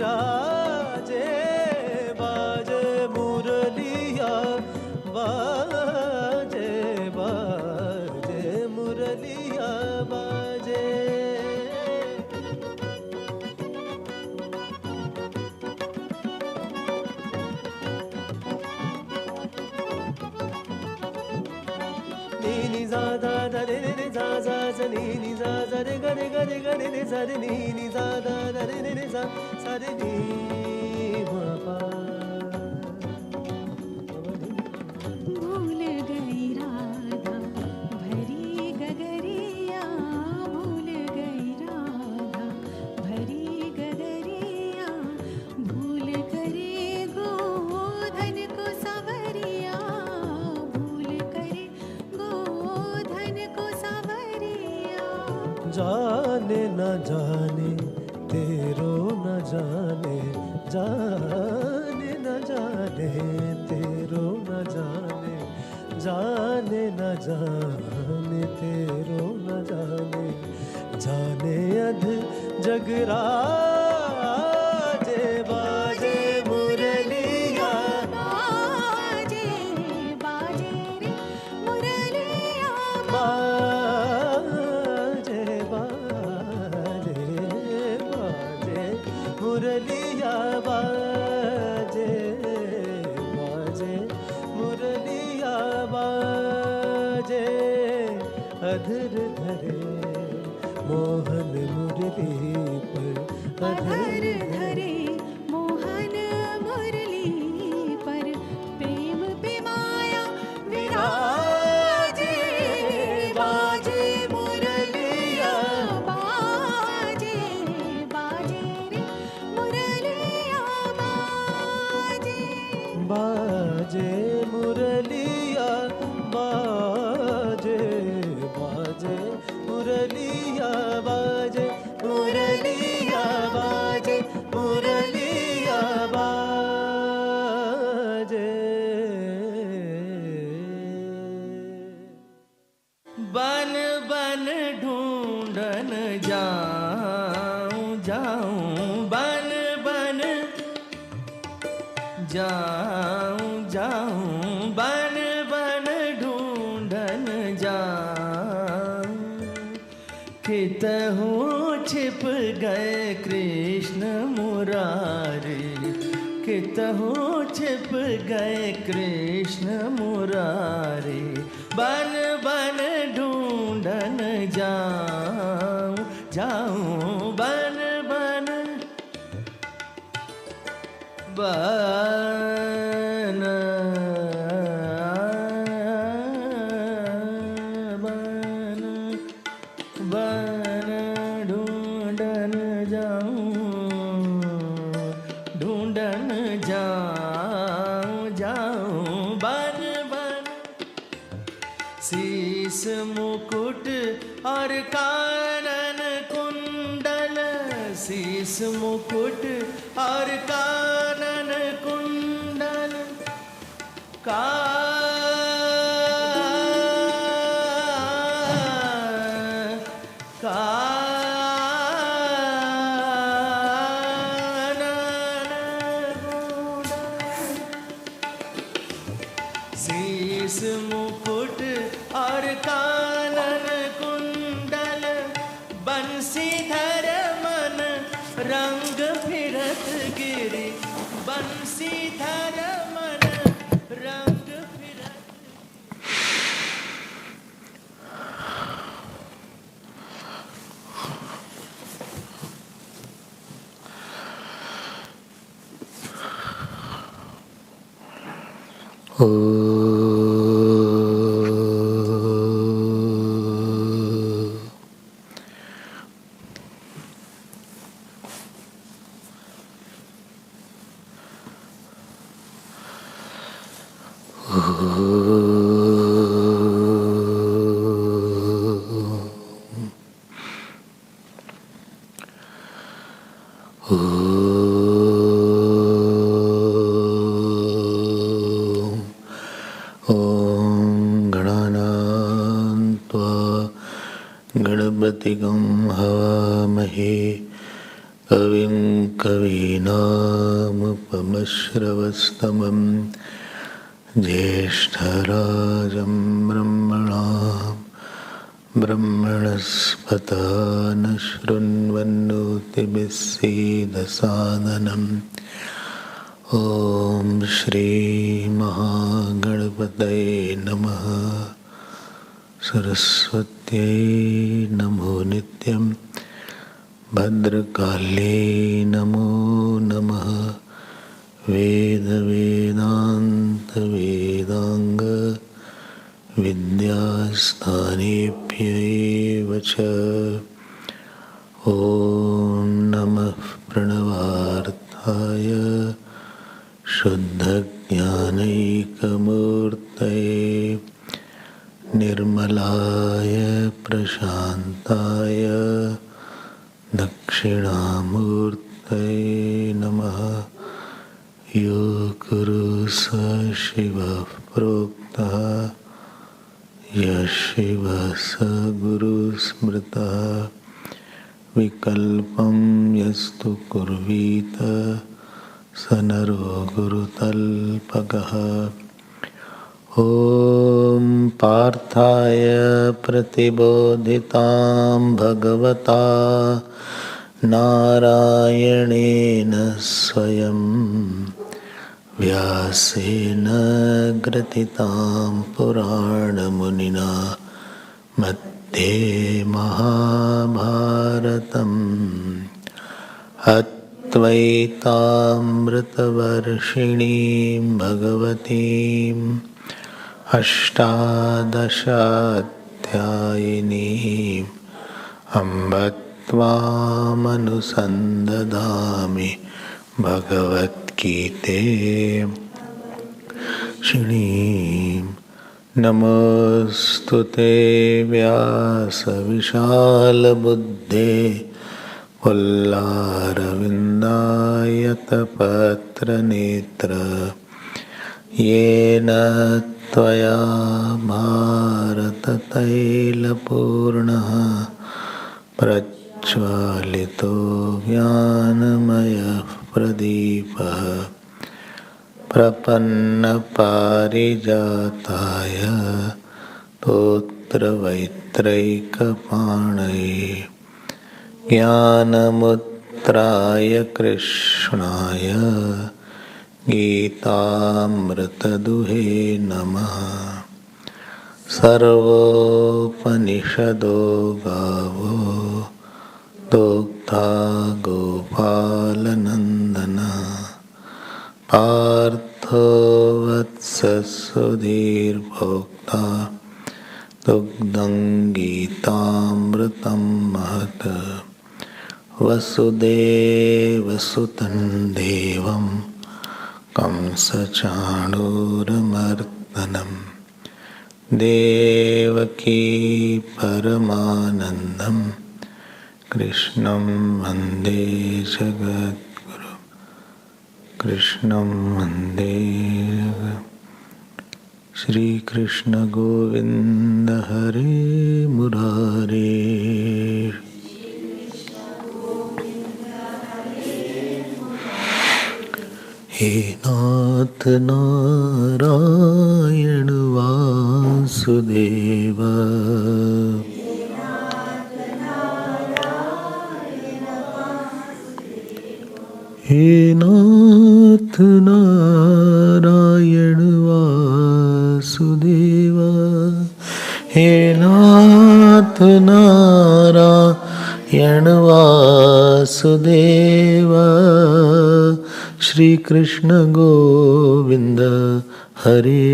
राजे बाजे मुरलिया बाजे बाजे मुरलिया बाजे नी सा दा दा रे रे सा सा सा नी सा सा रे ग रे ग रे ग रे रे सा रे नी सा दा दा रे रे रे सा सा रे नी मा पा भूल गई राधा भरी गगरिया भूल गई राधा भरी गगरिया भूल करे गोधन को सवरिया भूल करे गोधन को सवरिया जाने न जाने तेरो न जाने जाने न जाने तेरो न जाने जाने न जाने तेरो न जाने जाने अध जगराजे बाजे मुरलिया बाजे बाजे रे मुरलिया बाजे बाजे बाजे मुरलिया बाजे बाजे मुरलिया बाजे अधर धरे मोहन मुरली पर अधर धरे मोहन मुरली पर प्रेम पिमाया विराजे बाजे मुरलिया बाजे बाजे रे मुरलिया बाजे बाजे मुरलिया बाजे बाजे मुरलिया बाजे मुरलिया बाजे मुरलिया बाजे बन बन ढूंढन जाऊं जाऊं बन बन जाऊं जाऊं बन बन ढूंढन जाऊं कितहु छिप गए कृष्ण मुरारी कितहु छिप गए कृष्ण मुरारी बन बन ढूंढन जाऊं जाऊं बन बन बन बन बन ढूंढन जाऊं जाऊं बन बन शीस मुकुट और कानन कुंडल शीस मुकुट और कानन कुंडल शीस मुकुट और कानन कुंडल बंसीधर मन रंग फिरत गिरी बंसीधर मन रंग फिरत गणपतिगं हवामहे कविं कवीनामुपमश्रवस्तमं कवीनामुपमश्रवस्तमं ज्येष्ठराजं ब्रह्मणस्पत न शृण्वन्नोतिभिस्सीदसादनम् ॐ श्री महागणपतये नमः। सरस्वत्यै नमो नित्यं भद्रकाल्यै नमो नमः। वेद वेदान्त वेदांग विद्यास्थानेभ्यैव च ॐ नमः प्रणवार्थाय शुद्धज्ञानैकमूर्तये निर्मलाय प्रशान्ताय दक्षिणामूर्तये नमः। यो गुरु स शिवः प्रोक्तः यः शिवः स गुरु स्मृतः विकल्पं यस्तु कुर्वीत स नरो गुरुतल्पकः। ॐ पार्थाय प्रतिबोधितां भगवता नारायणेन स्वयं व्यासेन ग्रथितां पुराणमुनिना मध्ये महाभारतम् अद्वैतामृतवर्षिणीं भगवतीम् अष्टादशाध्यायिनीम् अम्ब त्वामनुसन्दधामि भगवद्गीते श्रीं नमोऽस्तुते व्यासविशालबुद्धे पुल्लारविन्दायतपत्रनेत्र येन त्वया भारततैलपूर्णः प्रज्वालितो ज्ञानमयः प्रदीपः प्रपन्नपारिजाताय तोत्रवैत्रैकपाणये ज्ञानमुद्राय कृष्णाय गीतामृतदुहे नमः। सर्वोपनिषदो गावो दोग्धा गोपालनन्दना पार्थो वत्ससुधीर्भोक्ता दुग्धं गीतामृतं महत्। वसुदेवसुतं देवं कंसचाणूरमर्दनम् देवकी परमानन्दं कृष्णं वन्दे जगद्गुरुं कृष्णं वन्दे श्रीकृष्ण गोविन्द हरे मुरारे। हे नाथ नारायण वासुदेव हे नाथ नारायण वासुदेव हे नाथ नारायण वासुदेव श्री कृष्ण गोविंद हरे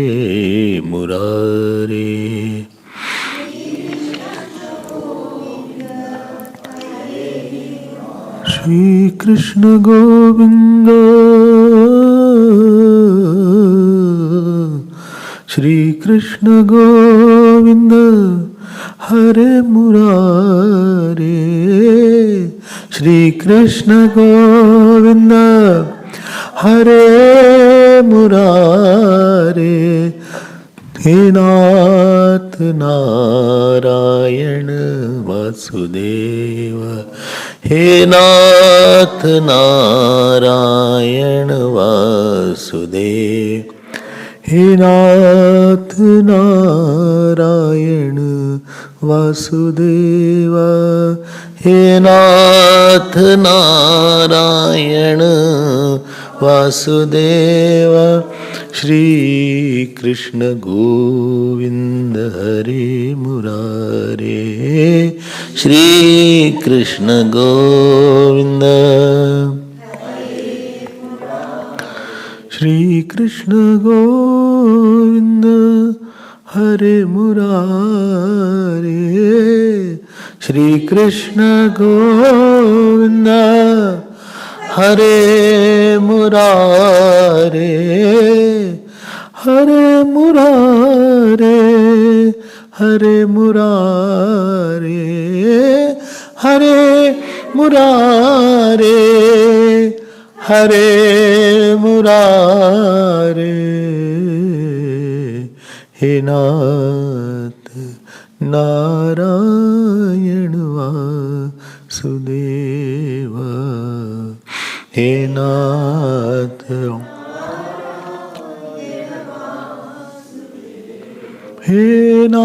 मुरारे। श्री कृष्ण गोविंद श्री कृष्ण गोविंद हरे मुरारे। श्री कृष्ण गोविंद हरे मुरारे। हे नाथ नारायण वासुदेव हे नाथ नारायण वासुदेव, हे नाथ नारायण वासुदेव, हे नाथ नारायण वासुदेव। श्री कृष्ण गोविंद हरे मुरारे, श्री कृष्ण गोविंद, श्री कृष्ण गोविंद हरे मुरारे, श्री कृष्ण गोविंद हरे मुरारे, हरे मुरारे, हरे मुरारे, हरे मुरारे, हरे मुरारे। हे नाथ नारायण वासुदेव, हे नाथ, हे नाथ,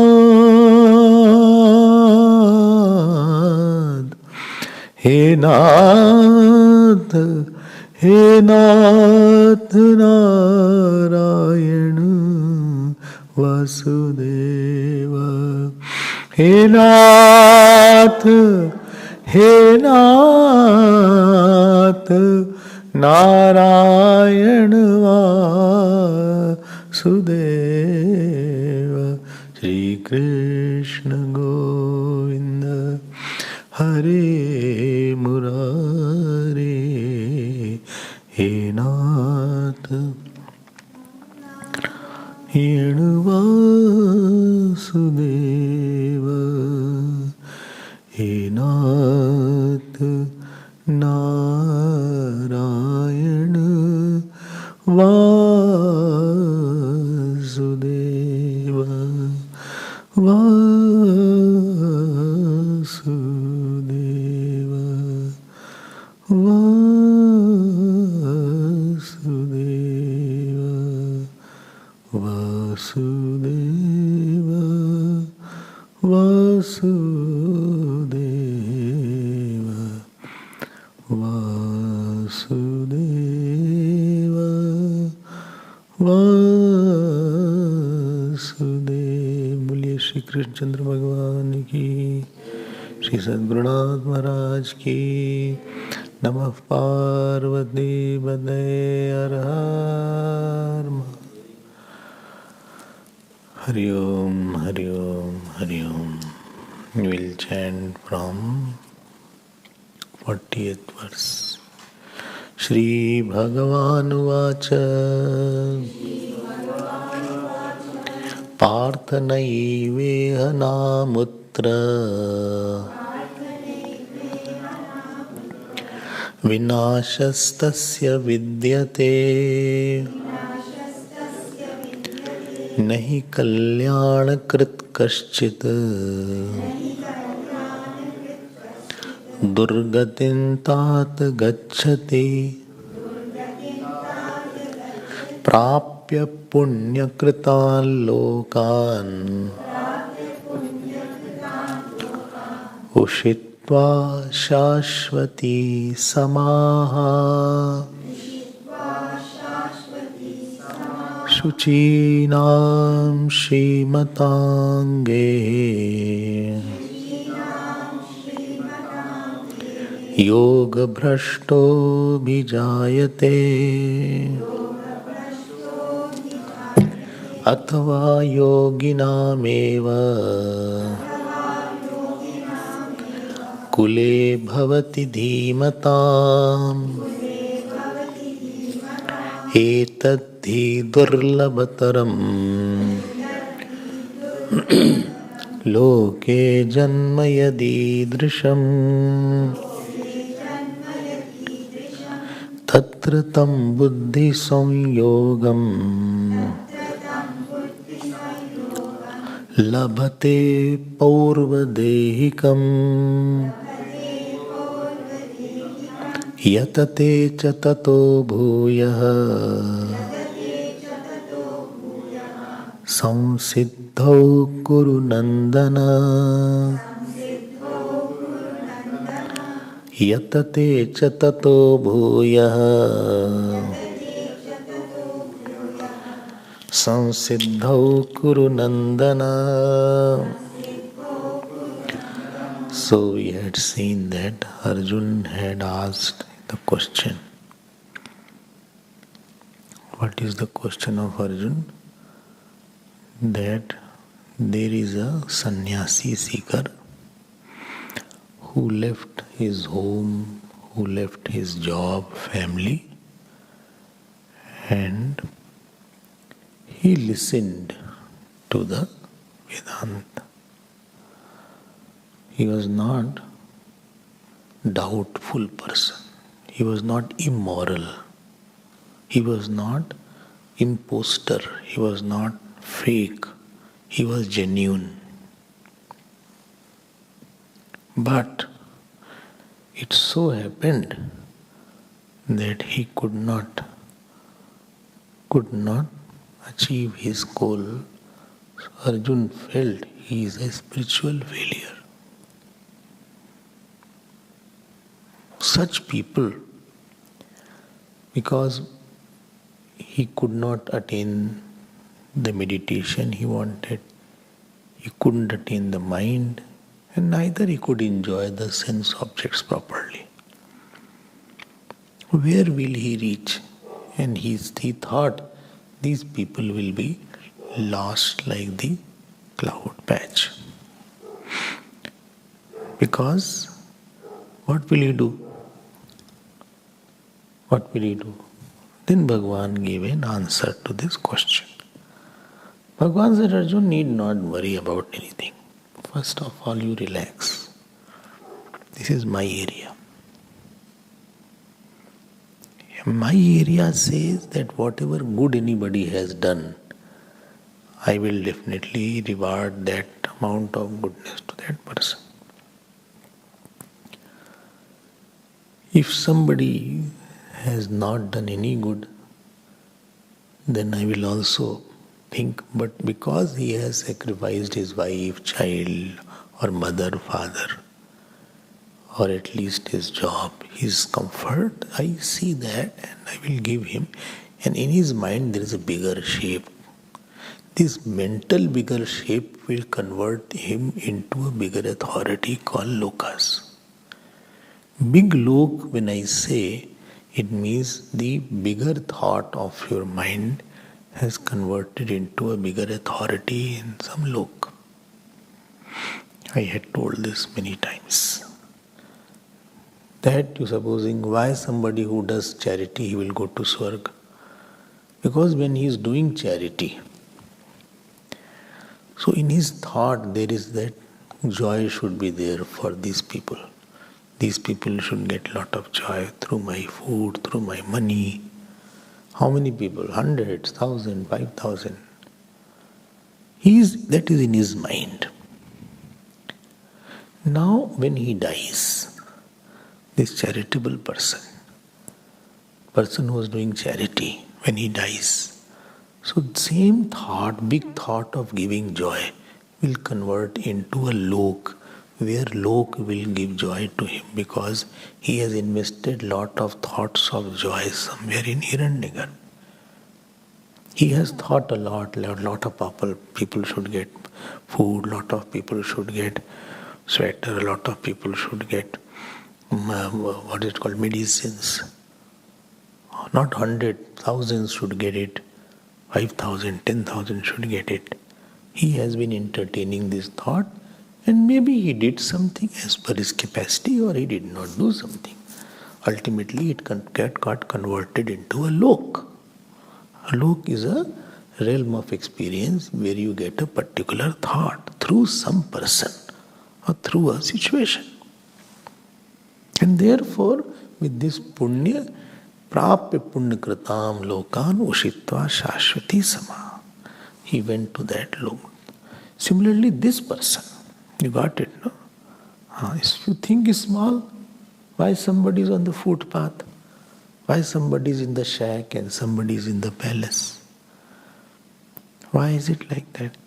हे नाथ, हे नाथ नारायण वासुदेव, हे नाथ, हे नाथ नारायण वासुदेव। श्री कृष्ण गोविंद हरे मुरारे, हे नाथ नारायण वासुदेव, हे नाथ नारायण वासुदेव, वासुदेव, वासुदेव, वासुदेव, वासुदेव, वासुदेव, वासुदेव। बोलिए श्री कृष्णचंद्र भगवान की, श्री सद्गुरुनाथ महाराज की। नमः पार्वती पते, हर हर हरि ओम, हरि ओम, हरि ओम। We'll chant from 40th verse. Shri भगवान उवाच पार्थ नैवेह नामुत्र विनाशस्तस्य विद्यते नहि कल्याणकृत् कश्चित् दुर्गतिं तात गच्छति प्राप्य पुण्यकृतान् लोकान् उषित्वा शाश्वती समाः शुचीनां श्रीमताङ्गे योगभ्रष्टोऽभिजायते अथवा योगिनामेव कुले भवति धीमताम् एतद्धि दुर्लभतरम् लोके जन्म यदीदृशम् तत्र तं बुद्धिसंयोगम् लभते पौर्वदेहिकम् यतते च ततो भूयः संसिद्धौ कुरु नन्दन यतते च ततो भूयः संसिद्धौ कुरु नन्दन. So we had seen that Arjun had asked the question. What is the question of Arjun? That there is a sannyasi seeker who left his home, who left his job, family, and he listened to the Vedanta. He was not doubtful person. He was not immoral. He was not imposter. He was not fake. He was genuine. But it so happened that he could not achieve his goal. So Arjun felt he is a spiritual failure. Such people, because he could not attain the meditation he wanted, he couldn't attain the mind, and neither he could enjoy the sense objects properly. Where will he reach? And he thought these people will be lost like the cloud patch. Because what will he do? What will he do? Then Bhagavan gave an answer to this question. Bhagavan said, Arjun need not worry about anything. First of all, you relax. This is my area. My area says that whatever good anybody has done, I will definitely reward that amount of goodness to that person. If somebody has not done any good, then I will also think, but because he has sacrificed his wife, child, or mother, father, or at least his job, his comfort, I see that and I will give him. And in his mind there is a bigger shape. This mental bigger shape will convert him into a bigger authority called lokas. Big lok, when I say, it means the bigger thought of your mind has converted into a bigger authority in some lok. I had told this many times. That you supposing why somebody who does charity he will go to Swarg? Because when he is doing charity, so in his thought there is that joy should be there for these people. These people should get lot of joy through my food, through my money. How many people? Hundreds, 1,000, 5,000. That is in his mind. Now when he dies, this charitable person who was doing charity, when he dies, so same thought, big thought of giving joy will convert into a lok, where lok will give joy to him because he has invested lot of thoughts of joy somewhere in Hiranyagarbha. He has thought a lot of people should get food, lot of people should get sweater, a lot of people should get medicines. Not 100, thousands should get it, 5,000, 10,000 should get it. He has been entertaining this thought, and maybe he did something as per his capacity or he did not do something. Ultimately it got converted into a lok. A lok is a realm of experience where you get a particular thought through some person or through a situation. And therefore, with this punya, prapya punya kritam lokan ushitva shashvati sama. He went to that lok. Similarly, this person, you got it, no? If you think is small, Why somebody is on the footpath? Why somebody is in the shack and somebody is in the palace? Why is it like that?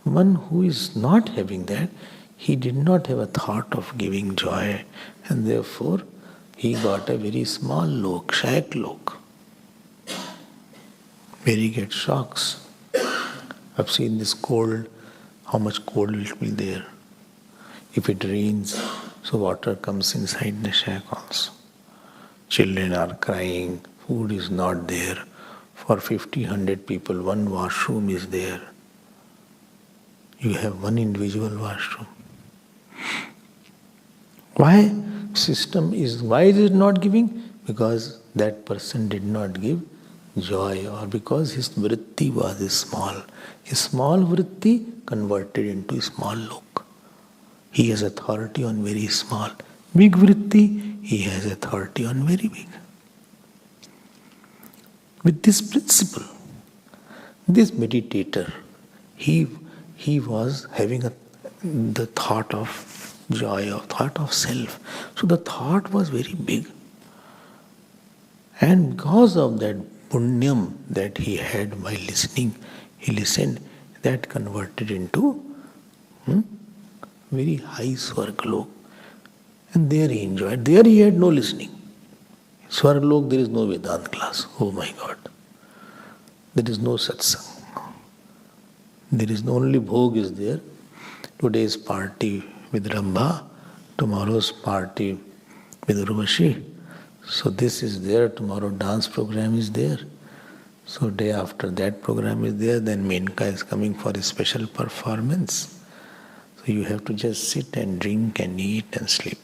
One who is not having that, he did not have a thought of giving joy, and therefore he got a very small lok, shack lok, where he gets shocks. I've seen this cold, how much cold it will be there. If it rains, so water comes inside the shack also. Children are crying, food is not there. For 50, 100 people, one washroom is there. You have one individual washroom. Why is it not giving? Because that person did not give joy, or because his vritti was small. A small vritti converted into a small lok. He has authority on very small. Big vritti, he has authority on very big. With this principle, this meditator, he was having the thought of joy, or thought of self. So the thought was very big. And because of that punyam that he had by listening, he listened, that converted into very high Swargalok. And there he enjoyed. There he had no listening. Swargalok, there is no Vedanta class. Oh my God. There is no satsang. There is only bhog is there. Today's party with Rambha, tomorrow's party with Urvashi. So this is there, tomorrow dance program is there. So day after that program is there, then Menka is coming for a special performance. So you have to just sit and drink and eat and sleep.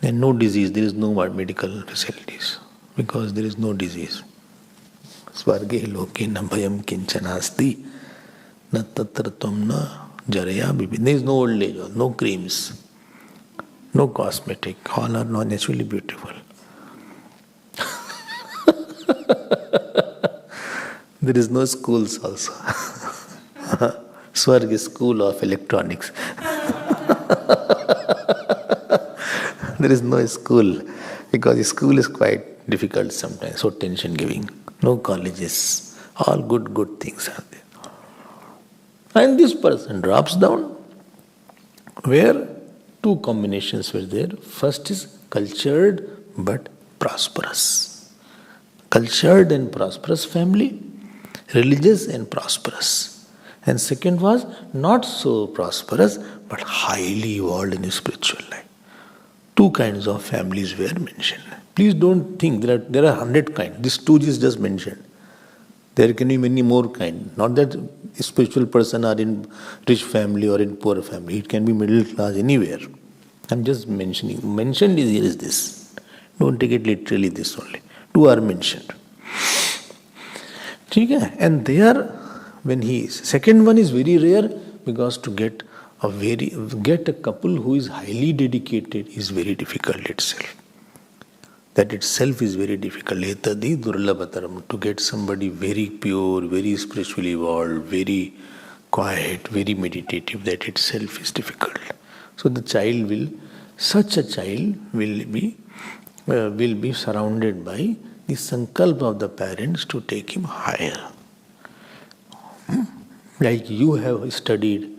Then no disease, there is no medical facilities, because there is no disease. Svarge loke na bhayam kinchanasti na tatra tvam na jaraya bibi. There is no old age, no creams, no cosmetic, all are not naturally beautiful. There is no schools also. Swarg is school of electronics. There is no school, because school is quite difficult sometimes, so tension giving. No colleges, all good things are there. And this person drops down, where two combinations were there. First is cultured but prosperous. Cultured and prosperous family, religious and prosperous. And second was not so prosperous but highly evolved in spiritual life. Two kinds of families were mentioned. Please don't think there are 100 kinds. This two is just mentioned. There can be many more kinds. Not that a spiritual person are in rich family or in poor family. It can be middle class, anywhere. I'm just mentioning. Mentioned is here is this. Don't take it literally this only. Two are mentioned. And there, when he is, second one is very rare, because to get a couple who is highly dedicated is very difficult itself. That itself is very difficult. Etadi durlabhataram. To get somebody very pure, very spiritually evolved, very quiet, very meditative, that itself is difficult. So such a child will be surrounded by the sankalp of the parents to take him higher. Like you have studied,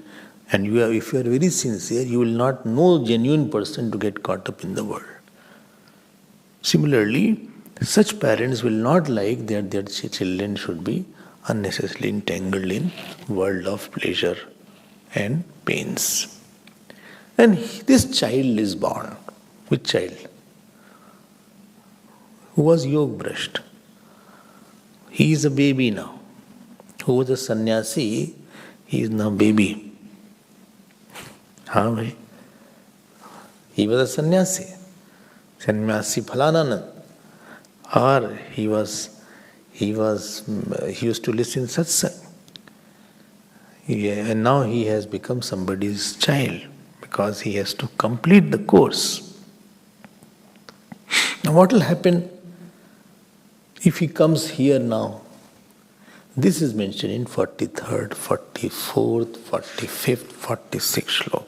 and if you are very sincere, you will not know genuine person to get caught up in the world. Similarly, such parents will not like that their children should be unnecessarily entangled in world of pleasure and pains. And this child is born. Which child? Who was yog brushed? He is a baby now. Who was a sannyasi? He is now baby. हाँ भाई, he was a sannyasi. Sannyasi Phalananand. Or he used to listen satsang. And now he has become somebody's child, because he has to complete the course. Now what will happen if he comes here now? This is mentioned in 43rd, 44th, 45th, 46th slok.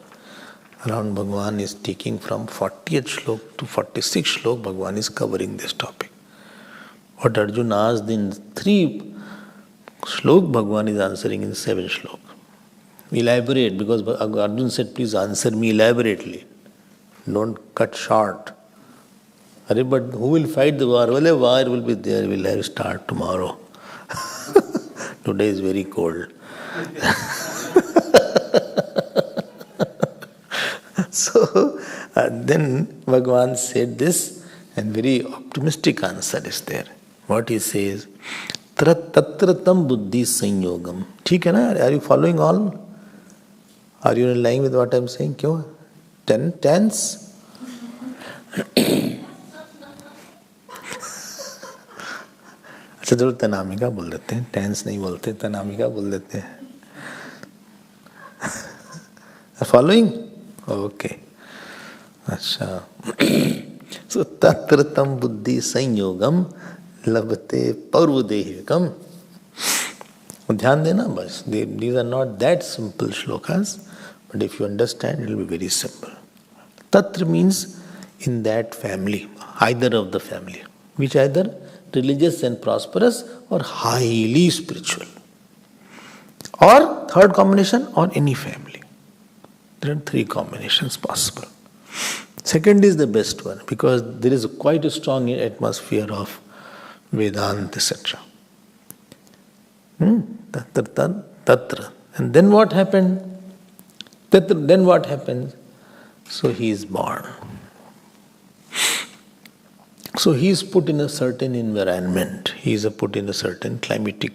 Around Bhagavan is taking from 40th shlok to 46th shlok, Bhagavan is covering this topic. What Arjuna asked in 3 shlok, Bhagavan is answering in 7 shlok. Elaborate, because Arjuna said, please answer me elaborately. Don't cut short. But who will fight the war? Well, a war will be there. We'll have start tomorrow. Today is very cold. So then Bhagavan said this, and very optimistic answer is there. What he says, tatra tam buddhi sanyogam. ठीक है ना? Are you following all? Are you in line with what I am saying? क्यों? Tense? अच्छा चलो तनामिका बोल देते हैं, tense नहीं बोलते, तनामिका बोल देते हैं. Following? Okay. अच्छा. So तत्र तम बुद्धि संयोगम लभते पौर्वदेहिकम. ध्यान देना बस. These are not that simple shlokas, but if you understand, it will be very simple. Tatra means in that family, either of the family, which either religious and prosperous or highly spiritual. Or third combination, or any family. There are 3 combinations possible. Second is the best one, because there is quite a strong atmosphere of Vedanta, etc. Tatra. And then what happened? Then what happens? So he is born. So he is put in a certain environment. He is put in a certain climatic,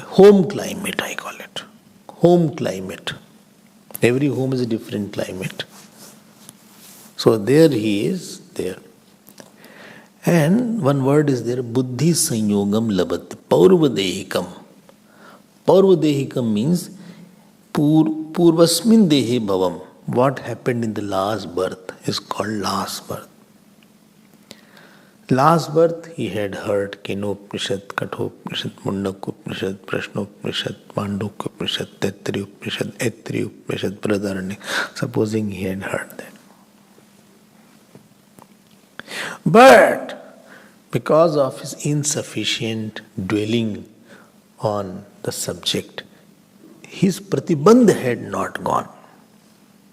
home climate I call it. Home climate. Every home is a different climate. So there he is, there. And one word is there, buddhi sanyogam labhat, paurvadehikam. Paurvadehikam means purvasmin dehe bhavam. What happened in the last birth is called last birth. Last birth he had heard Kenopanishad, Kathopanishad, Mundakopanishad, Prashnopanishad, Mandokopanishad, Taittiriyopanishad, Aittiriyopanishad, Brahadaranyaka. Supposing he had heard that. But because of his insufficient dwelling on the subject, his pratibandh had not gone.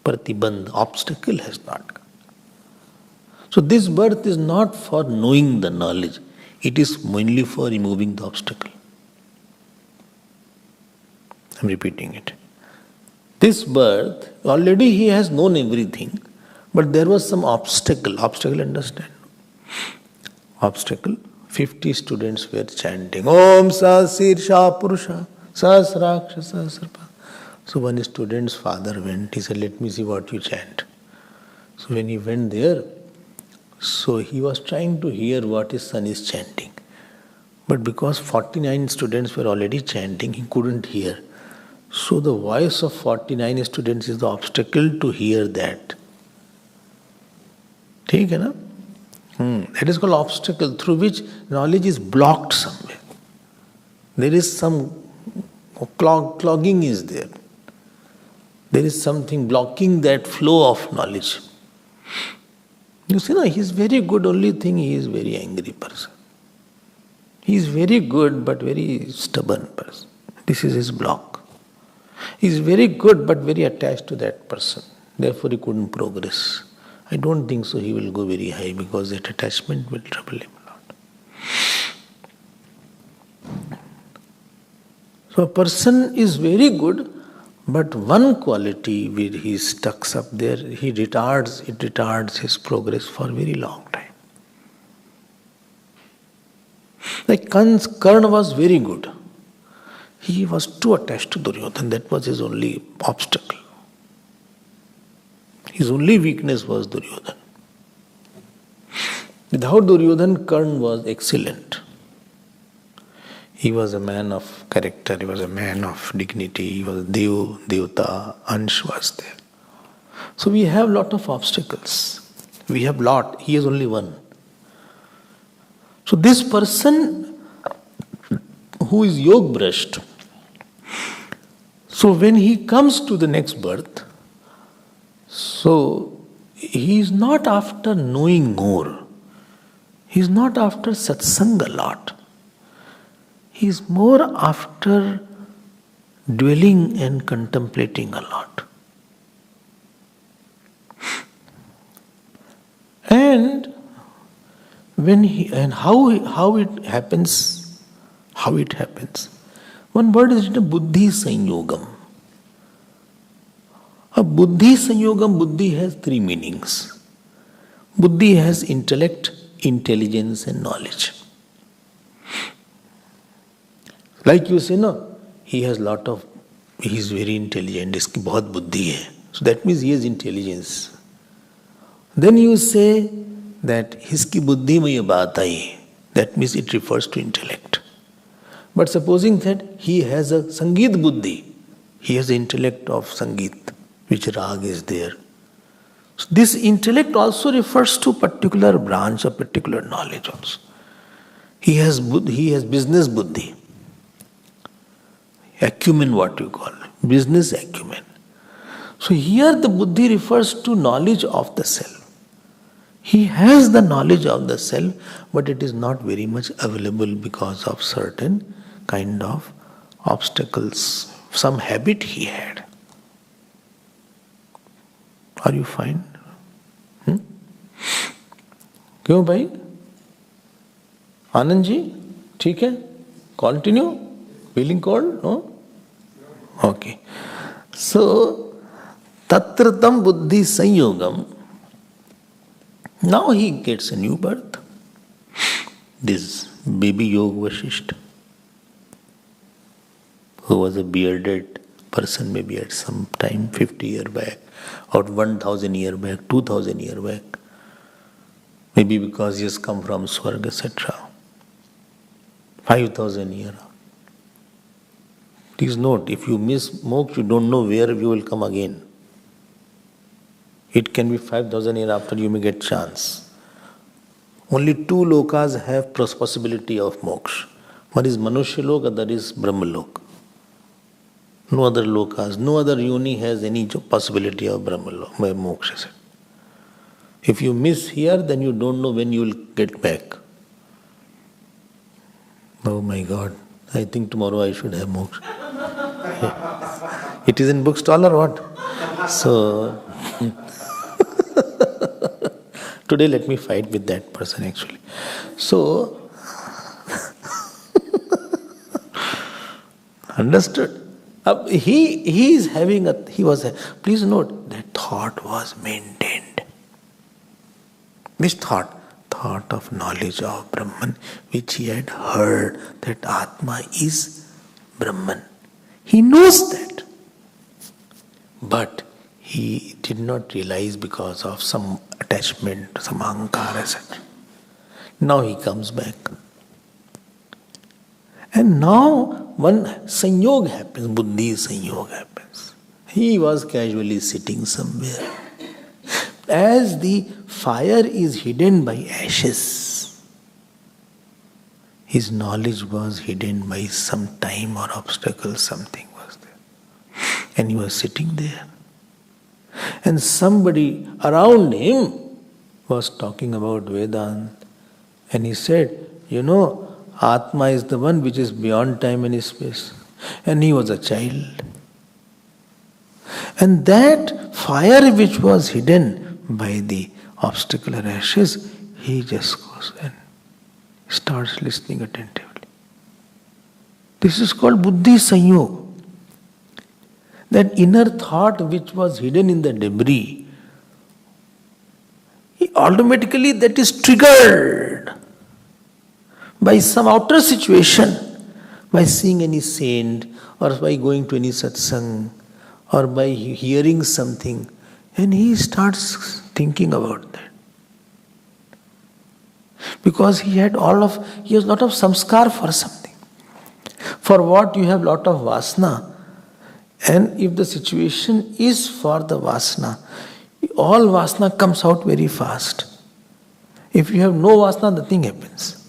Pratibandh, obstacle has not gone. So this birth is not for knowing the knowledge, it is mainly for removing the obstacle. I am repeating it. This birth, already he has known everything, but there was some obstacle. Obstacle, understand? Obstacle. 50 students were chanting, Om Sasirsha Purusha, Sasraksha Sasrapa. So one student's father went, he said, let me see what you chant. So when he went there, so he was trying to hear what his son is chanting. But because 49 students were already chanting, he couldn't hear. So the voice of 49 students is the obstacle to hear that. ठीक है ना? That is called obstacle through which knowledge is blocked somewhere. There is some clogging is there. There is something blocking that flow of knowledge. You see, he is very good, only thing he is very angry person. He is very good but very stubborn person. This is his block. He is very good but very attached to that person. Therefore he couldn't progress. I don't think so he will go very high because that attachment will trouble him a lot. So a person is very good, but one quality where he stucks up there, it retards his progress for a very long time. Like Karna was very good. He was too attached to Duryodhana, that was his only obstacle. His only weakness was Duryodhana. Without Duryodhana, Karna was excellent. He was a man of character, he was a man of dignity, he was Devta, Ansh was there. So we have lot of obstacles. We have lot, he has only one. So this person who is yog-brasht, so when he comes to the next birth, So, he is not after knowing more. He is not after satsang a lot. He is more after dwelling and contemplating a lot. And how it happens, One word is written buddhi sanyogam. A buddhi sanyogam, buddhi has three meanings. Buddhi has intellect, intelligence and knowledge. Like you say, no, he is very intelligent, iski bahut buddhi hai. So that means he has intelligence. Then you say that iski buddhi mein ye baat aayi. That means it refers to intellect. But supposing that he has a sangeet buddhi, he has the intellect of sangeet, which rag is there. So this intellect also refers to particular branch or particular knowledge also. He has business buddhi. Acumen, what you call it, business acumen. So here the buddhi refers to knowledge of the self. He has the knowledge of the self, but it is not very much available because of certain kind of obstacles, some habit he had. Are you fine? क्यों भाई? आनंद जी, ठीक है? Continue? Feeling cold? No? Okay. So, tatratam buddhi sanyogam. Now he gets a new birth. This baby Yoga Vasishtha, who was a bearded person maybe at some time, 50 years back, or 1000 years back, 2000 years back, maybe because he has come from Swarga, etc. 5000 years. Please note, if you miss moksha, you don't know where you will come again. It can be 5000 years after you may get chance. Only two lokas have possibility of moksha. One is Manushya Lok, other is Brahma Lok. No other lokas, no other yoni has any possibility of Brahma Lok, moksha. If you miss here, then you don't know when you will get back. Oh my God, I think tomorrow I should have moksha. It is in bookstall or what? So, today let me fight with that person actually. So, understood? He is having please note, that thought was maintained. Which thought? Thought of knowledge of Brahman, which he had heard that Atma is Brahman. He knows that. But he did not realize because of some attachment, some ahankara, etc. Now he comes back. And now one sanyog happens, buddhi sanyog happens. He was casually sitting somewhere. As the fire is hidden by ashes, his knowledge was hidden by some time or obstacle, something was there. And he was sitting there. And somebody around him was talking about Vedanta. And he said, Atma is the one which is beyond time and space. And he was a child. And that fire which was hidden by the obstacle or ashes, he just goes and starts listening attentively. This is called buddhi sanyog. That inner thought which was hidden in the debris, automatically that is triggered by some outer situation, by seeing any saint, or by going to any satsang, or by hearing something, and he starts thinking about that. Because he has lot of samskar for something. For what you have lot of vasana. And if the situation is for the vasana, all vasana comes out very fast. If you have no vasana, nothing happens.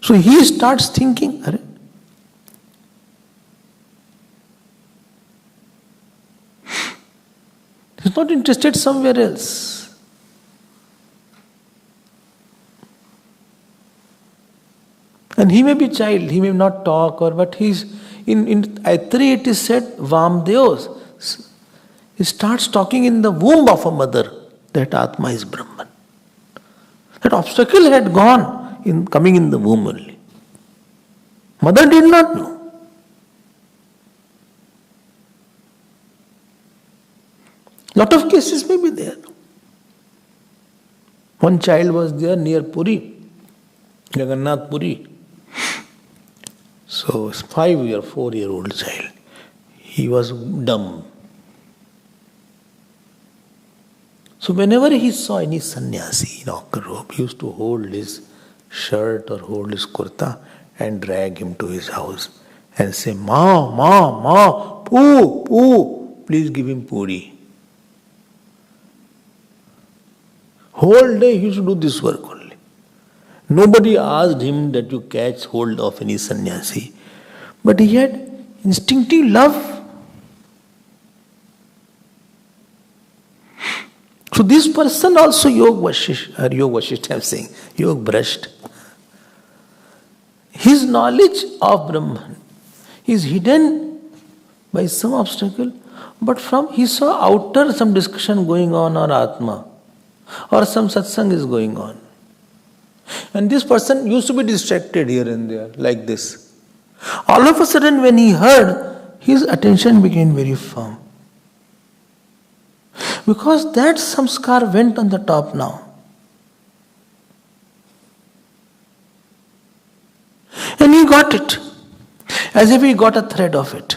So he starts thinking, He's not interested somewhere else. And he may be child, he may not talk, but he's in Aitri it is said, Vamdeos. He starts talking in the womb of a mother that Atma is Brahman. That obstacle had gone in coming in the womb only. Mother did not know. Lot of cases may be there. One child was there near Puri, Jagannath Puri. So, 4-year-old child. He was dumb. So, whenever he saw any sannyasi in ochre robe, he used to hold his shirt or hold his kurta and drag him to his house and say, Ma, poo, please give him puri. Whole day he used to do this work only. Nobody asked him that you catch hold of any sannyasi. But he had instinctive love. So this person also Yog Vashisht, I am saying, Yog Bhrasht. His knowledge of Brahman is hidden by some obstacle, but he saw outer some discussion going on or Atma, or some satsang is going on. And this person used to be distracted here and there, like this. All of a sudden when he heard, his attention became very firm. Because that samskar went on the top now. And he got it, as if he got a thread of it.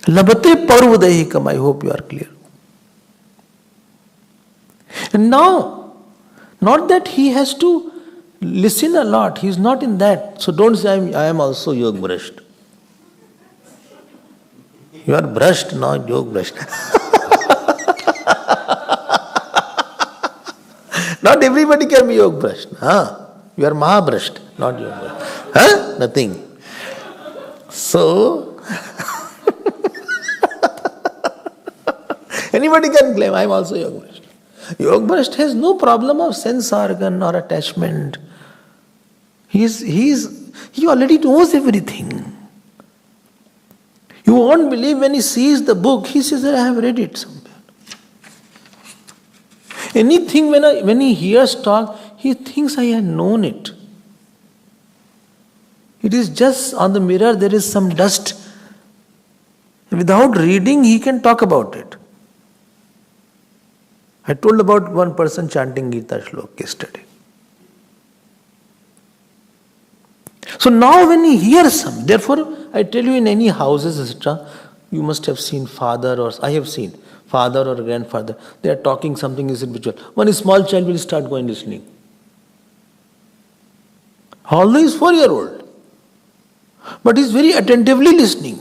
Labate parvudahikam, I hope you are clear. And now, not that he has to listen a lot, he is not in that. So don't say, I am also Yog Bhrasht. You are brushed, not Yog Bhrasht. Not everybody can be Yog Bhrasht. You are Maha Bhrasht, not Yog Bhrasht. Nothing. So, anybody can claim, I am also Yog Bhrasht. Yog Bhrasht has no problem of sense organ or attachment. He already knows everything. You won't believe when he sees the book, he says that I have read it somewhere. Anything when he hears talk, he thinks I have known it. It is just on the mirror there is some dust. Without reading, he can talk about it. I told about one person chanting Gita Shlok yesterday. So now when he hears some, therefore I tell you in any houses etc., you must have seen father or I have seen father or grandfather, they are talking something is ritual. One small child will start going listening. Although he is 4-year-old, but he is very attentively listening.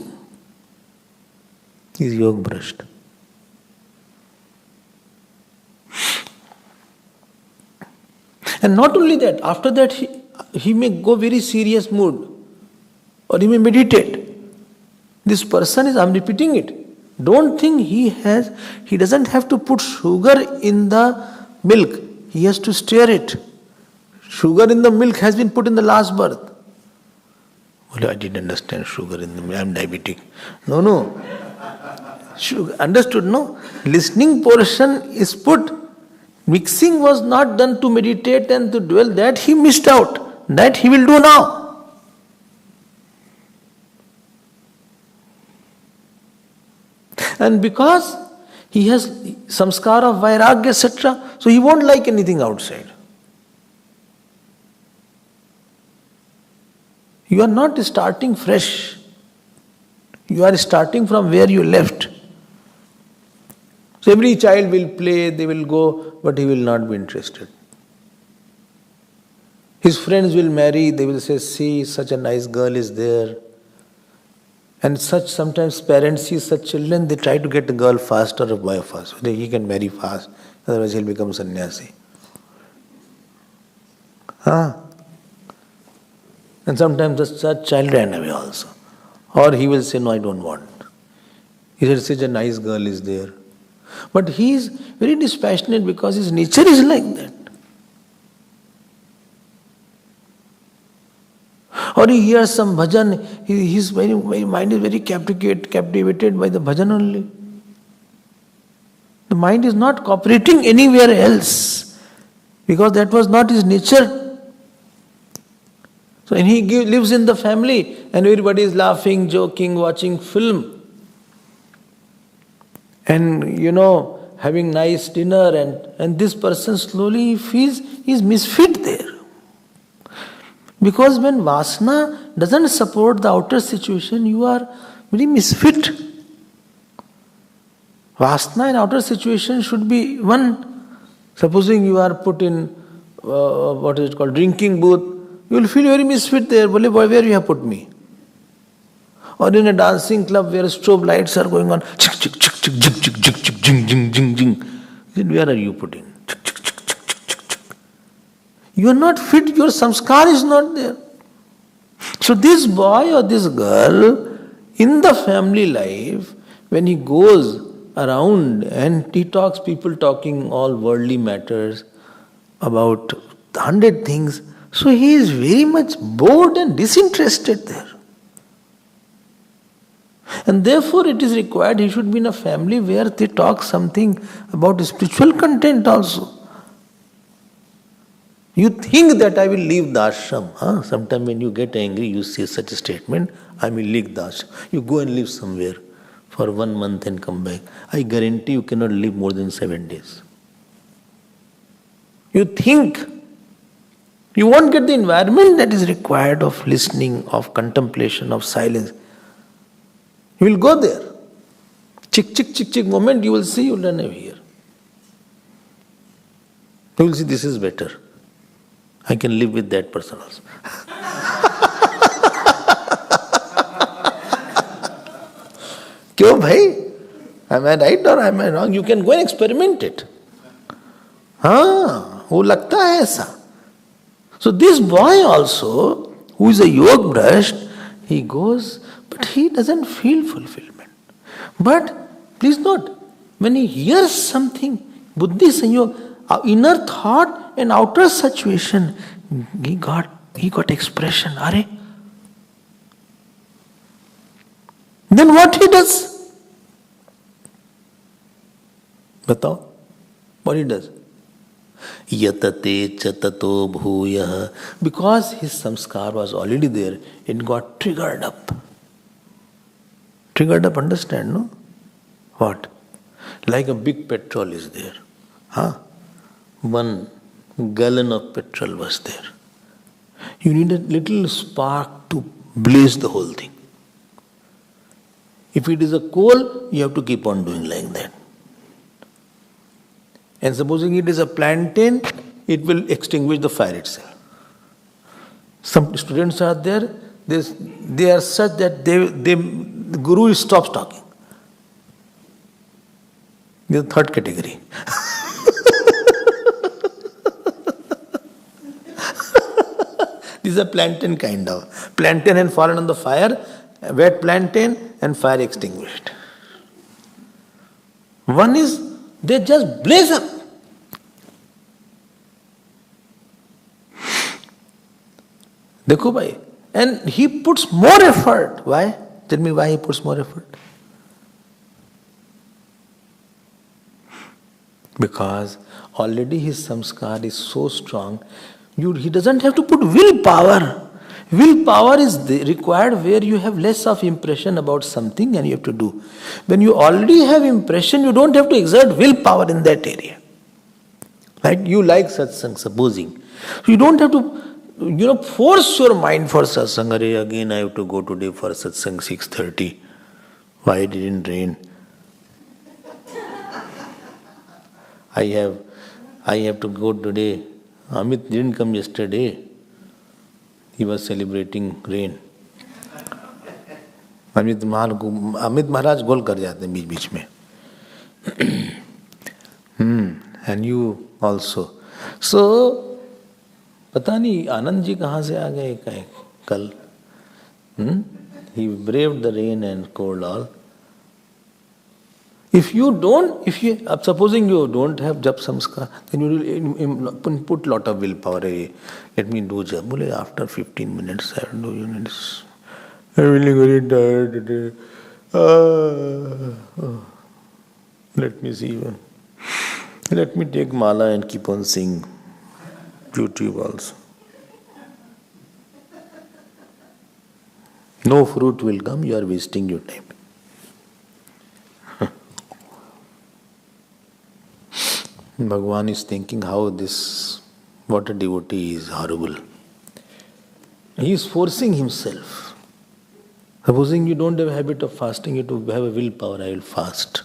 He is Yog Bhrasht. And not only that, after that he may go very serious mood or he may meditate. This person is, I am repeating it, don't think he doesn't have to put sugar in the milk. He has to stir it. Sugar in the milk has been put in the last birth. Well, I didn't understand sugar in the milk, I am diabetic. No. Sugar, understood, no? Listening portion is put. Mixing was not done to meditate and to dwell. That he missed out. That he will do now. And because he has samskar of vairagya, etc., so he won't like anything outside. You are not starting fresh. You are starting from where you left. So every child will play, they will go, but he will not be interested. His friends will marry, they will say, see, such a nice girl is there. And sometimes parents see such children, they try to get a girl fast or a boy fast. So he can marry fast, otherwise he'll become sannyasi. And sometimes such child ran away also. Or he will say, no, I don't want. He said, such a nice girl is there. But he is very dispassionate because his nature is like that. Or he hears some bhajan, his mind is very captivated by the bhajan only. The mind is not cooperating anywhere else because that was not his nature. So and he lives in the family and everybody is laughing, joking, watching film. And having nice dinner and this person slowly feels he's misfit there. Because when vasana doesn't support the outer situation, you are very misfit. Vasana in outer situation should be one. Supposing you are put in what is it called, drinking booth, you will feel very misfit there. Bole, boy, where you have put me? Or in a dancing club where strobe lights are going on, chick, chick, chick, chick, chick, chick, chick, chick, jing, jing, jing, jing. Then where are you putting? Chick, chick, chick, chick, chick, chick, chick. You are not fit, your samskar is not there. So this boy or this girl in the family life, when he goes around and he talks, people talking all worldly matters about 100 things, so he is very much bored and disinterested there. And therefore it is required he should be in a family where they talk something about spiritual content also. You think that I will leave the ashram. Sometimes when you get angry, you say such a statement, I will leave the ashram. You go and live somewhere for 1 month and come back. I guarantee you cannot live more than 7 days. You think you won't get the environment that is required of listening, of contemplation, of silence. You will go there. Chick, chick, chick, chick moment, you will see, you will run away here. You will see this is better. I can live with that person also. Kyo bhai? Am I right or am I wrong? You can go and experiment it. Wo lagta hai aisa. So this boy also, who is a yog brushed, he goes, but he doesn't feel fulfillment. But please note, when he hears something, buddhi sanyog, inner thought and outer situation, he got expression. Are? Then what he does? Batao. What he does? Yatate chatato bhuyah. Because his samskar was already there, it got triggered up. Triggered up, understand, no? What? Like a big petrol is there. 1 gallon of petrol was there. You need a little spark to blaze the whole thing. If it is a coal, you have to keep on doing like that. And supposing it is a plantain, it will extinguish the fire itself. Some students are there, they are such that the guru stops talking. They are the third category. This is a plantain kind of. Plantain had fallen on the fire, wet plantain and fire extinguished. One is, they just blaze up. Dekho bhai. And he puts more effort. Why? Tell me why he puts more effort. Because already his samskar is so strong, he doesn't have to put willpower. Willpower is required where you have less of impression about something and you have to do. When you already have impression, you don't have to exert willpower in that area. Like you like satsang, supposing. You don't have to, force your mind for satsang. Arey, again I have to go today for satsang 6:30. Why it didn't rain? I have to go today. Amit didn't come yesterday. He was celebrating rain. Amit Maharaj गोल कर जाते हैं बीच में. And you also. So, पता नहीं आनंद जी कहाँ से आ गए कल. He braved the rain and cold all. If you don't, supposing you don't have jap samskar, then you will put lot of willpower. Let me do jap. Bole, after 15 minutes, I will do units. I'm really very tired today. Let me see. Let me take mala and keep on singing YouTube also. No fruit will come, you are wasting your time. Bhagavan is thinking what a devotee is horrible. He is forcing himself. Supposing you don't have a habit of fasting, you have a willpower, I will fast.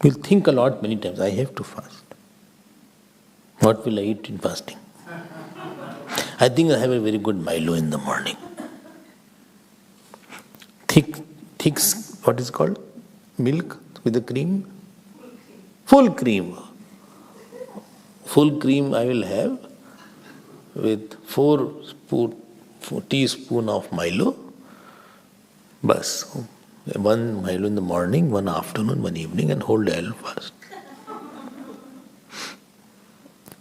You'll think a lot many times, I have to fast. What will I eat in fasting? I think I have a very good Milo in the morning. Thick, what is called? Milk with the cream? Full cream. Full cream I will have with 4 teaspoon of Milo. Bas. 1 Milo in the morning, 1 afternoon, 1 evening, and whole day I will fast.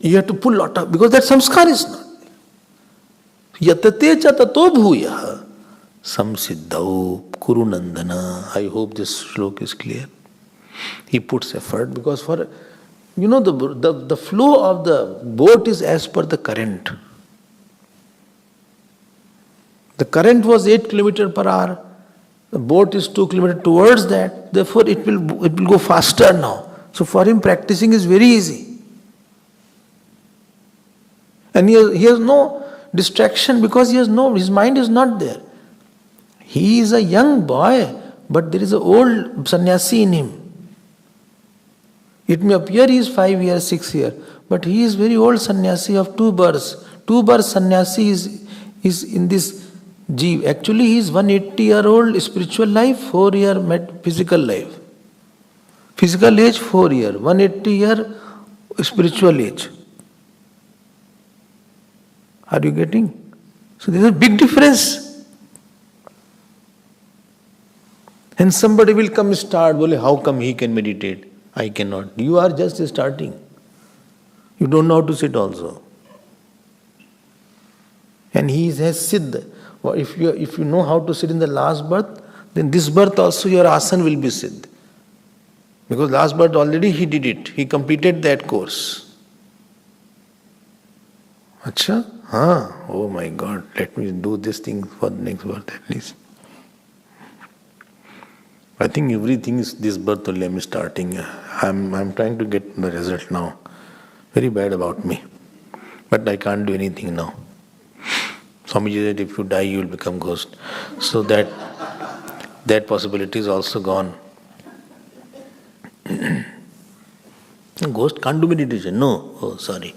You have to pull lot of, because that samskar is not. Yatate cha tato bhuyaha samsiddhau kuru nandana. I hope this shlok is clear. He puts effort because the flow of the boat is as per the current. The current was 8 km per hour. The boat is 2 km towards that. Therefore, it will go faster now. So for him, practicing is very easy. And he has no distraction because his mind is not there. He is a young boy, but there is an old sannyasi in him. It may appear he is 5 years, 6 years, but he is very old sannyasi of 2 births. 2 births sannyasi is in this jeev. Actually, he is 180-year-old spiritual life, 4-year physical life. Physical age 4 years, 180-year spiritual age. Are you getting? So there is a big difference. And somebody will come start, how come he can meditate? I cannot. You are just starting. You don't know how to sit also. And he has siddha. If you know how to sit in the last birth, then this birth also your asana will be siddha. Because last birth already he did it. He completed that course. Acha? Oh my God, let me do this thing for the next birth at least. I think everything is this birth only I'm starting. I'm trying to get the result now. Very bad about me. But I can't do anything now. Swamiji said if you die you will become ghost. So that possibility is also gone. Ghost can't do meditation. No. Oh, sorry.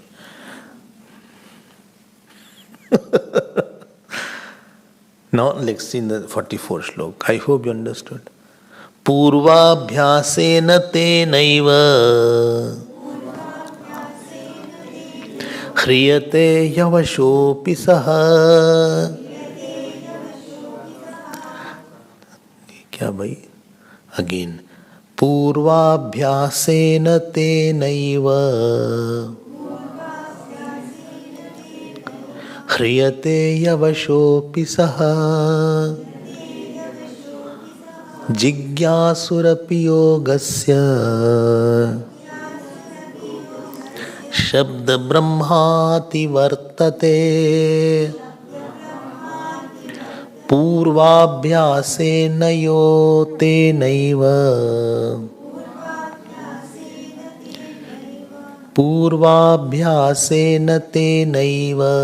Now let's see in the 44th shlok. I hope you understood. Purvabhyasena tenaiva hriyate yavashopi saha. Kya bhai? Again. Purvabhyasena tenaiva hriyate yavashopi saha jigyasurapi yogasya shabda brahmati vartate purvabhyasena yote naiva purvabhyasena tenaiva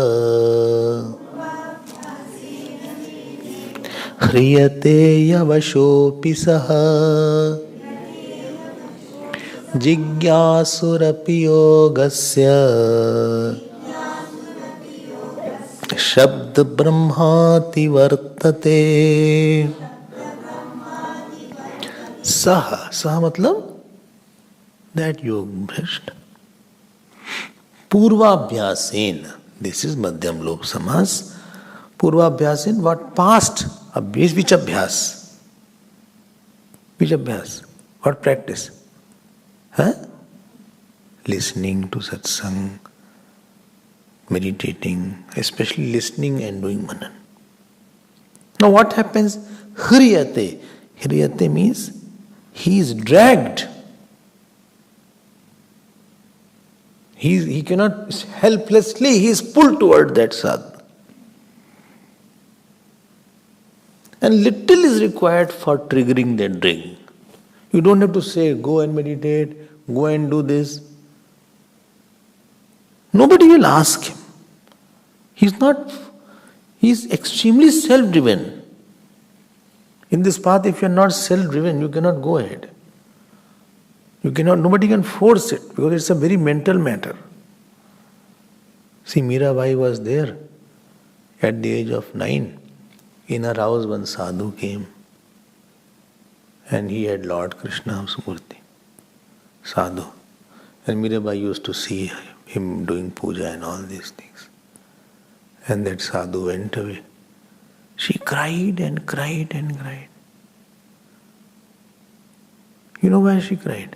hriyate yavashopi saha jigyasurapi yogasya shabda brahmati vartate. Saha matlab that yog bhrashta. Purvabhyasen, this is Madhyam Lok Samas. Purvabhyasen, what past? Which abhyas? Which abhyas? What practice? Huh? Listening to satsang, meditating, especially listening and doing manan. Now what happens? Hriyate. Hriyate means he is dragged. He cannot, helplessly he is pulled toward that sadhana. And little is required for triggering that drag. You don't have to say, go and meditate, go and do this. Nobody will ask him. He's extremely self-driven. In this path, if you are not self-driven, you cannot go ahead. Nobody can force it because it's a very mental matter. See, Mirabai was there at the age of 9. In her house, one sadhu came and he had Lord Krishna's murti, sadhu. And Mirabai used to see him doing puja and all these things. And that sadhu went away. She cried and cried and cried. You know why she cried?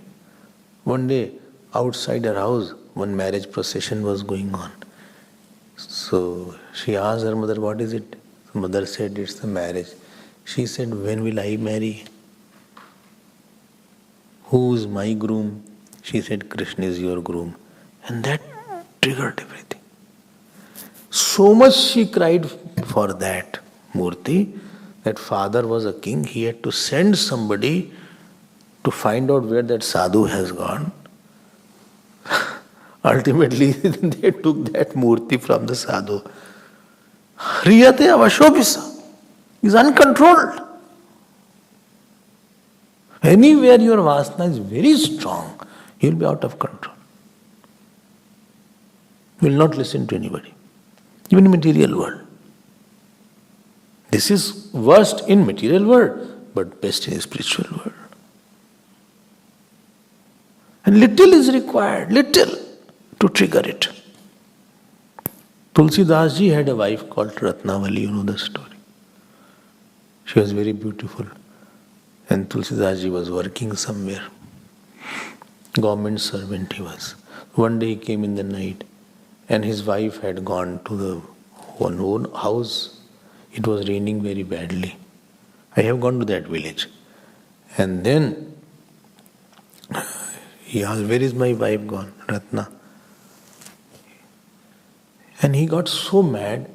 One day, outside her house, one marriage procession was going on. So she asked her mother, what is it? The mother said, it's the marriage. She said, when will I marry? Who is my groom? She said, Krishna is your groom. And that triggered everything. So much she cried for that murti, that father was a king, he had to send somebody to find out where that sadhu has gone. Ultimately, they took that murti from the sadhu. Hriyate avashopisa. He is uncontrolled. Anywhere your vasana is very strong, you will be out of control. You will not listen to anybody, even in material world. This is worst in material world, but best in spiritual world. And little is required, little, to trigger it. Tulsidas ji had a wife called Ratnavali, you know the story. She was very beautiful. And Tulsidas ji was working somewhere. Government servant he was. One day he came in the night and his wife had gone to the one own house. It was raining very badly. I have gone to that village. And then he asked, where is my wife gone, Ratna? And he got so mad,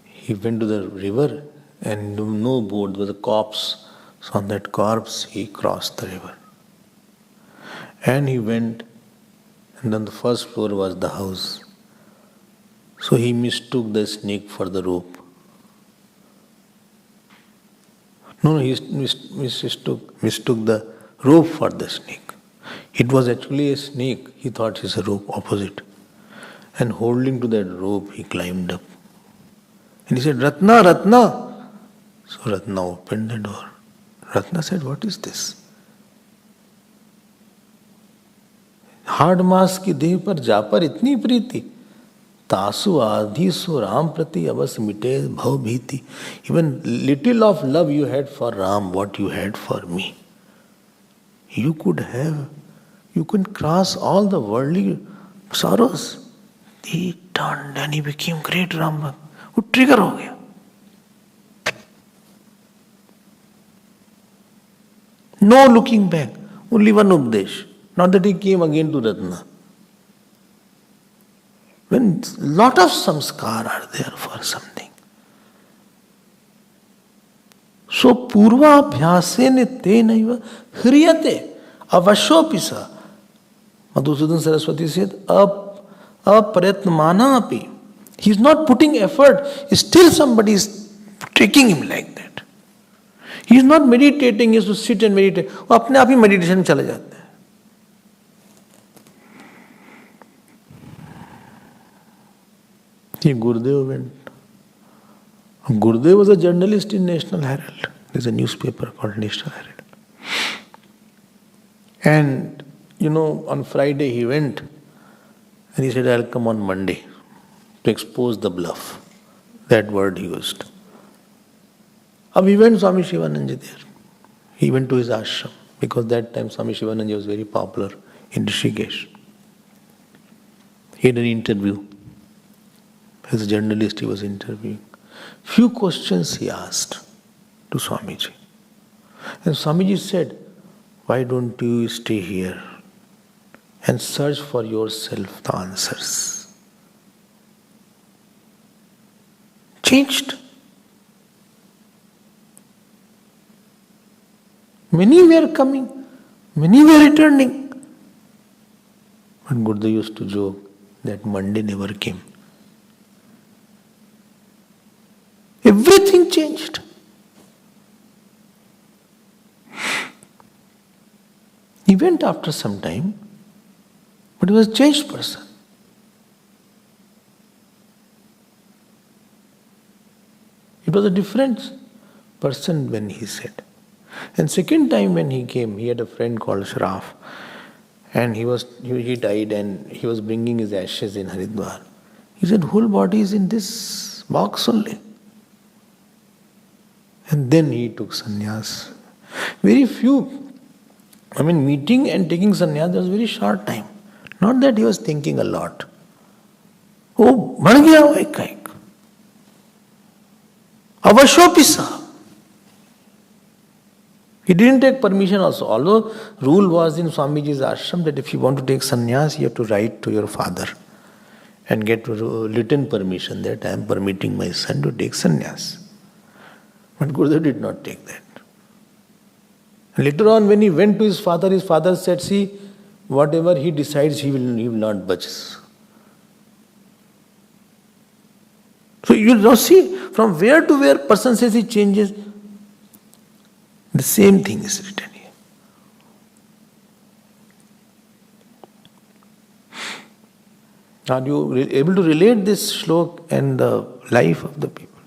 he went to the river and no boat, there was a corpse. So on that corpse, he crossed the river. And he went, and on the first floor was the house. So he mistook the snake for the rope. No, he mistook the rope for the snake. It was actually a snake. He thought it's a rope, opposite. And holding to that rope, he climbed up. And he said, Ratna, Ratna. So Ratna opened the door. Ratna said, what is this? Hard mass की देह पर जा पर इतनी प्रीति तासु आधी सो राम प्रति अवश्य मिटे भव भीति. Even little of love you had for Ram, what you had for me. You could cross all the worldly sorrows. He turned and he became great Ram Bhakt. वो ट्रिगर हो गया. No looking back, only one उपदेश. Not that he came again to Ratna. When lot of samskar are there for something. So purva abhyasene te naiva hriyate avashopisa. Madhusudan Saraswati said, aparatmana api. He is not putting effort. Still somebody is tricking him like that. He is not meditating, he has to sit and meditate. वो अपने आप ही meditation में चले जाते हैं. Gurudev went. Gurudev was a journalist in National Herald. There's a newspaper called National Herald. And, on Friday he went and he said, I'll come on Monday to expose the bluff. That word he used. He went Swami Shivanand there. He went to his ashram. because that time Swami Shivananda was very popular in Rishikesh. He had an interview. As a journalist, he was interviewing. Few questions he asked to Swamiji. And Swamiji said, why don't you stay here and search for yourself the answers? Changed. Many were coming, many were returning. But Gurudev used to joke that Monday never came. Everything changed. He went after some time, but he was a changed person. It was a different person when he said. And second time when he came, he had a friend called Shraf, and he died, and he was bringing his ashes in Haridwar. He said, whole body is in this box only. And then he took sannyas. Very few, meeting and taking sannyas, there was very short time. Not that he was thinking a lot. Oh, बढ़ गया वो एकाएक. अवश्योपि सा. He didn't take permission also. Although rule was in Swamiji's ashram that if you want to take sannyas, you have to write to your father and get written permission that I am permitting my son to take sannyas. But Gurudev did not take that. And later on, when he went to his father said, see, whatever he decides, he will not budge. So you now see, from where to where person says he changes, the same thing is written here. Are you able to relate this shlok and the life of the people?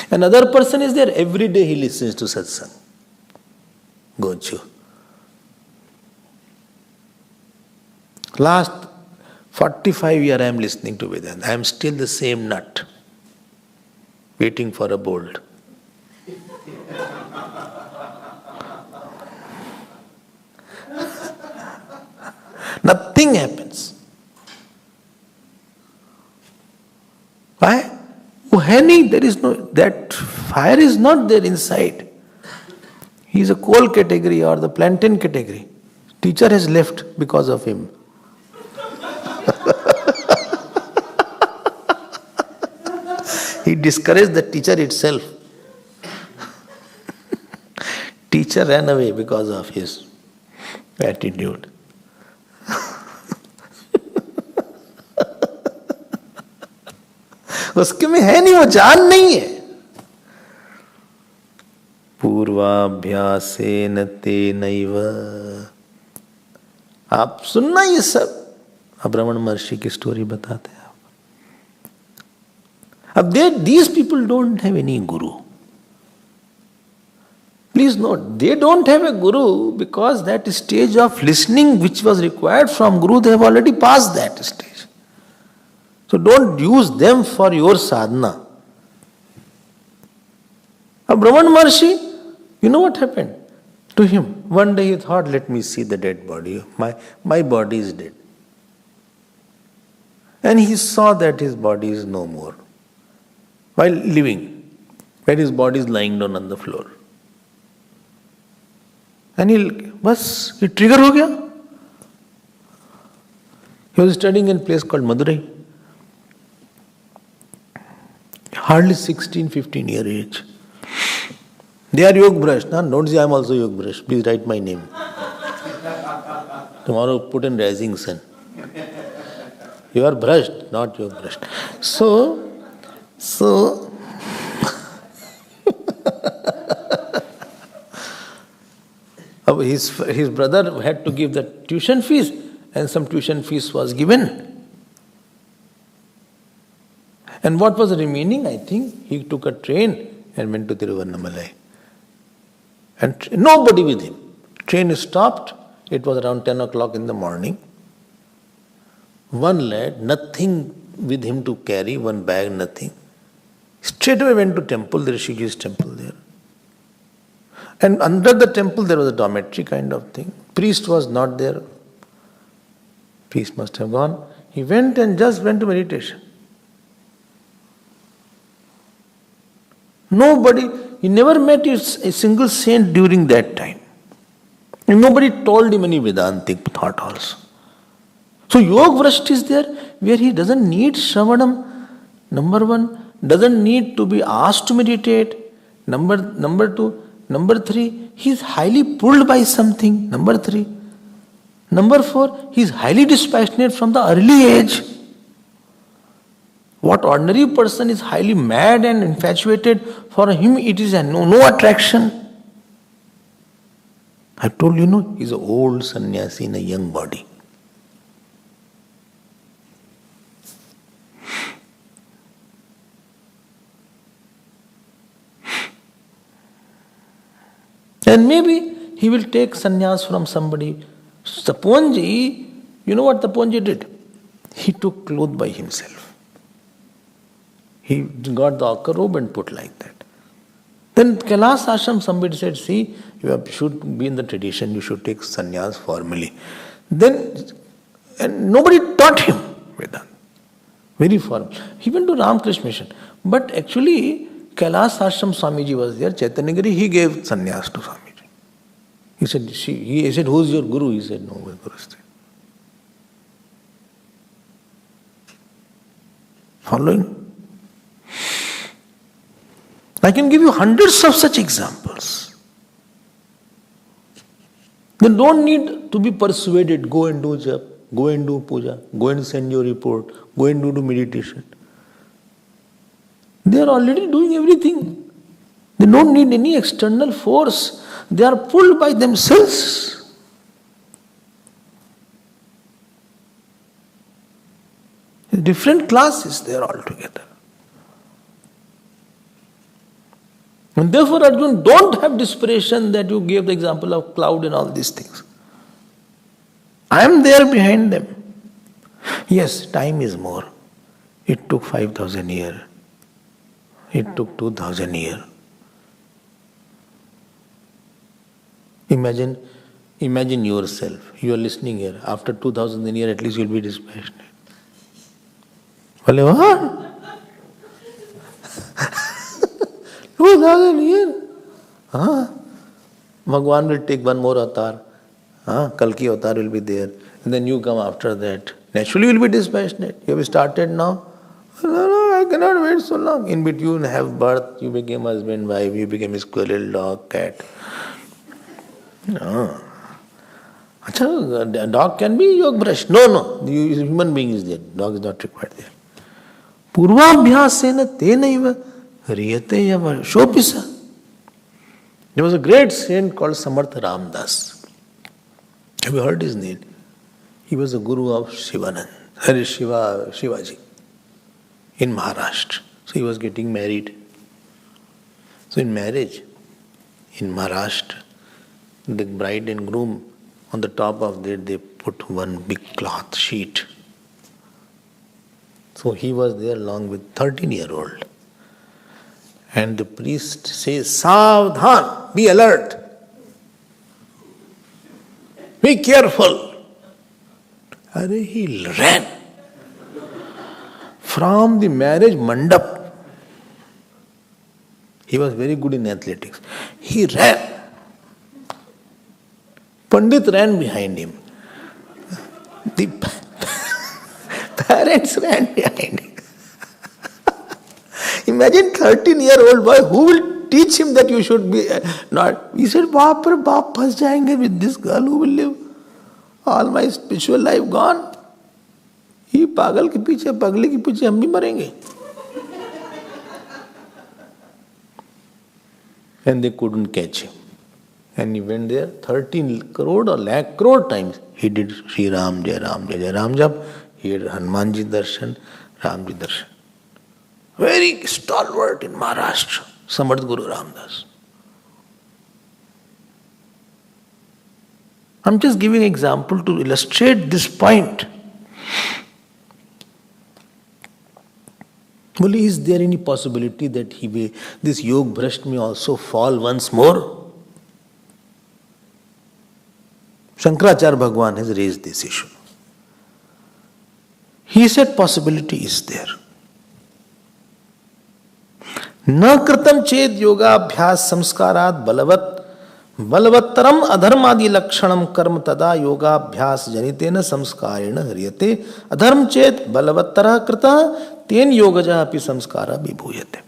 Another person is there, every day he listens to satsang. Gochu. Last 45 years I am listening to Vedanta. I am still the same nut, waiting for a bolt. Nothing happens. Why? There is no, that fire is not there inside. He is a coal category or the plantain category. Teacher has left because of him. He discouraged the teacher itself. Teacher ran away because of his attitude. उसके में है नहीं, वो जान नहीं है. पूर्वाभ्यासेन तेनैव. आप सुनना ये सब. अब रमण महर्षि की स्टोरी बताते हैं आप. अब these people don't have any guru. Please note, they don't have a guru because that stage of listening which was required from guru, they have already passed that stage. So don't use them for your sadhana. Brahman Maharshi, you know what happened to him? One day he thought, let me see the dead body. My body is dead. And he saw that his body is no more. While living, when his body is lying down on the floor. And he trigger ho gaya. He was studying in a place called Madurai. Hardly 16, 15 year age. They are Yog Bhrash. Don't say I am also Yog Bhrash. Please write my name. Tomorrow put in rising sun. You are brushed, not Yog Bhrash. So his brother had to give the tuition fees, and some tuition fees was given. And what was remaining, I think, he took a train and went to Tiruvannamalai. And nobody with him. Train stopped. It was around 10 o'clock in the morning. One lad, nothing with him to carry, one bag, nothing. Straight away went to temple, the Rishikesh temple there. And under the temple there was a dormitory kind of thing. Priest was not there. Priest must have gone. He went and just went to meditation. Nobody, he never met a single saint during that time. And nobody told him any Vedantic thought also. So Yog Vrashti is there where he doesn't need Shravanam, number one, doesn't need to be asked to meditate, number two, number three, he is highly pulled by something, number three. Number four, he is highly dispassionate from the early age. What ordinary person is highly mad and infatuated, for him it is no attraction. I told you, he's an old sannyasi in a young body. And maybe he will take sannyas from somebody. Taponji, you know what Taponji did? He took cloth by himself. He got the ochre robe and put like that. Then Kailas Ashram, somebody said, see, you should be in the tradition, you should take sannyas formally. Then, and nobody taught him Vedanta. Very formal. He went to Ramakrishna Mission. But actually, Kailas Ashram Swamiji was there, Chaitanya Giri, he gave sannyas to Swamiji. He said, who's your guru? He said, no, my guru is there. Following? I can give you hundreds of such examples. Then don't need to be persuaded, go and do jap, go and do puja, go and send your report, go and do meditation. They are already doing everything. They don't need any external force. They are pulled by themselves. Different classes they are all together. And therefore, Arjun, don't have desperation that you gave the example of cloud and all these things. I am there behind them. Yes, time is more. It took 5,000 years. It took 2,000 years. Imagine yourself. You are listening here. After 2,000 years, at least you will be dispassionate. Well, what? 2,000 years? Bhagwan will take one more avatar. Kalki avatar will be there. And then you come after that. Naturally you will be dispassionate. You have started now. No, I cannot wait so long. In between have birth, you became husband, wife, you became a squirrel, dog, cat. No. A dog can be yog brush. No. The human being is there. Dog is not required there. Purvabhyasena tenaiva riyate yava shopisa. There was a great saint called Samartha Ramdas. Have you heard his name? He was the guru of Shivaji in Maharashtra. So he was getting married. So in marriage, in Maharashtra, the bride and groom, on the top of that they put one big cloth sheet. So he was there along with 13-year-old. And the priest says, Savdhan, be alert. Be careful. He ran from the marriage mandap. He was very good in athletics. He ran. Pandit ran behind him. The parents ran behind him. Imagine 13-year-old boy, who will teach him that you should be not? He said, Baap phas jayenge with this girl, who will live? All my spiritual life gone. He pagal ke piche, pagli ke piche, hum bhi marenge. And they couldn't catch him. And he went there 13 crore or lakh crore times. He did Shri Ram, Jai Ram, Jai Ram Jap. He had Hanumanji Darshan, Ramji Darshan. Very stalwart in Maharashtra, Samarth Guru Ramdas. I'm just giving an example to illustrate this point. Well, is there any possibility that this Yog Bhrashta may also fall once more? Shankaracharya Bhagwan has raised this issue. He said possibility is there. न कृतम चेद योगाभ्यास संस्कारात बलवत्तरम अधर्मादि लक्षणम कर्म तदा योगाभ्यास जनितेन संस्कारेण हरियते अधर्म चेत बलवत्तरः कृतः तेन योगजः अपि संस्कारः विभूयते.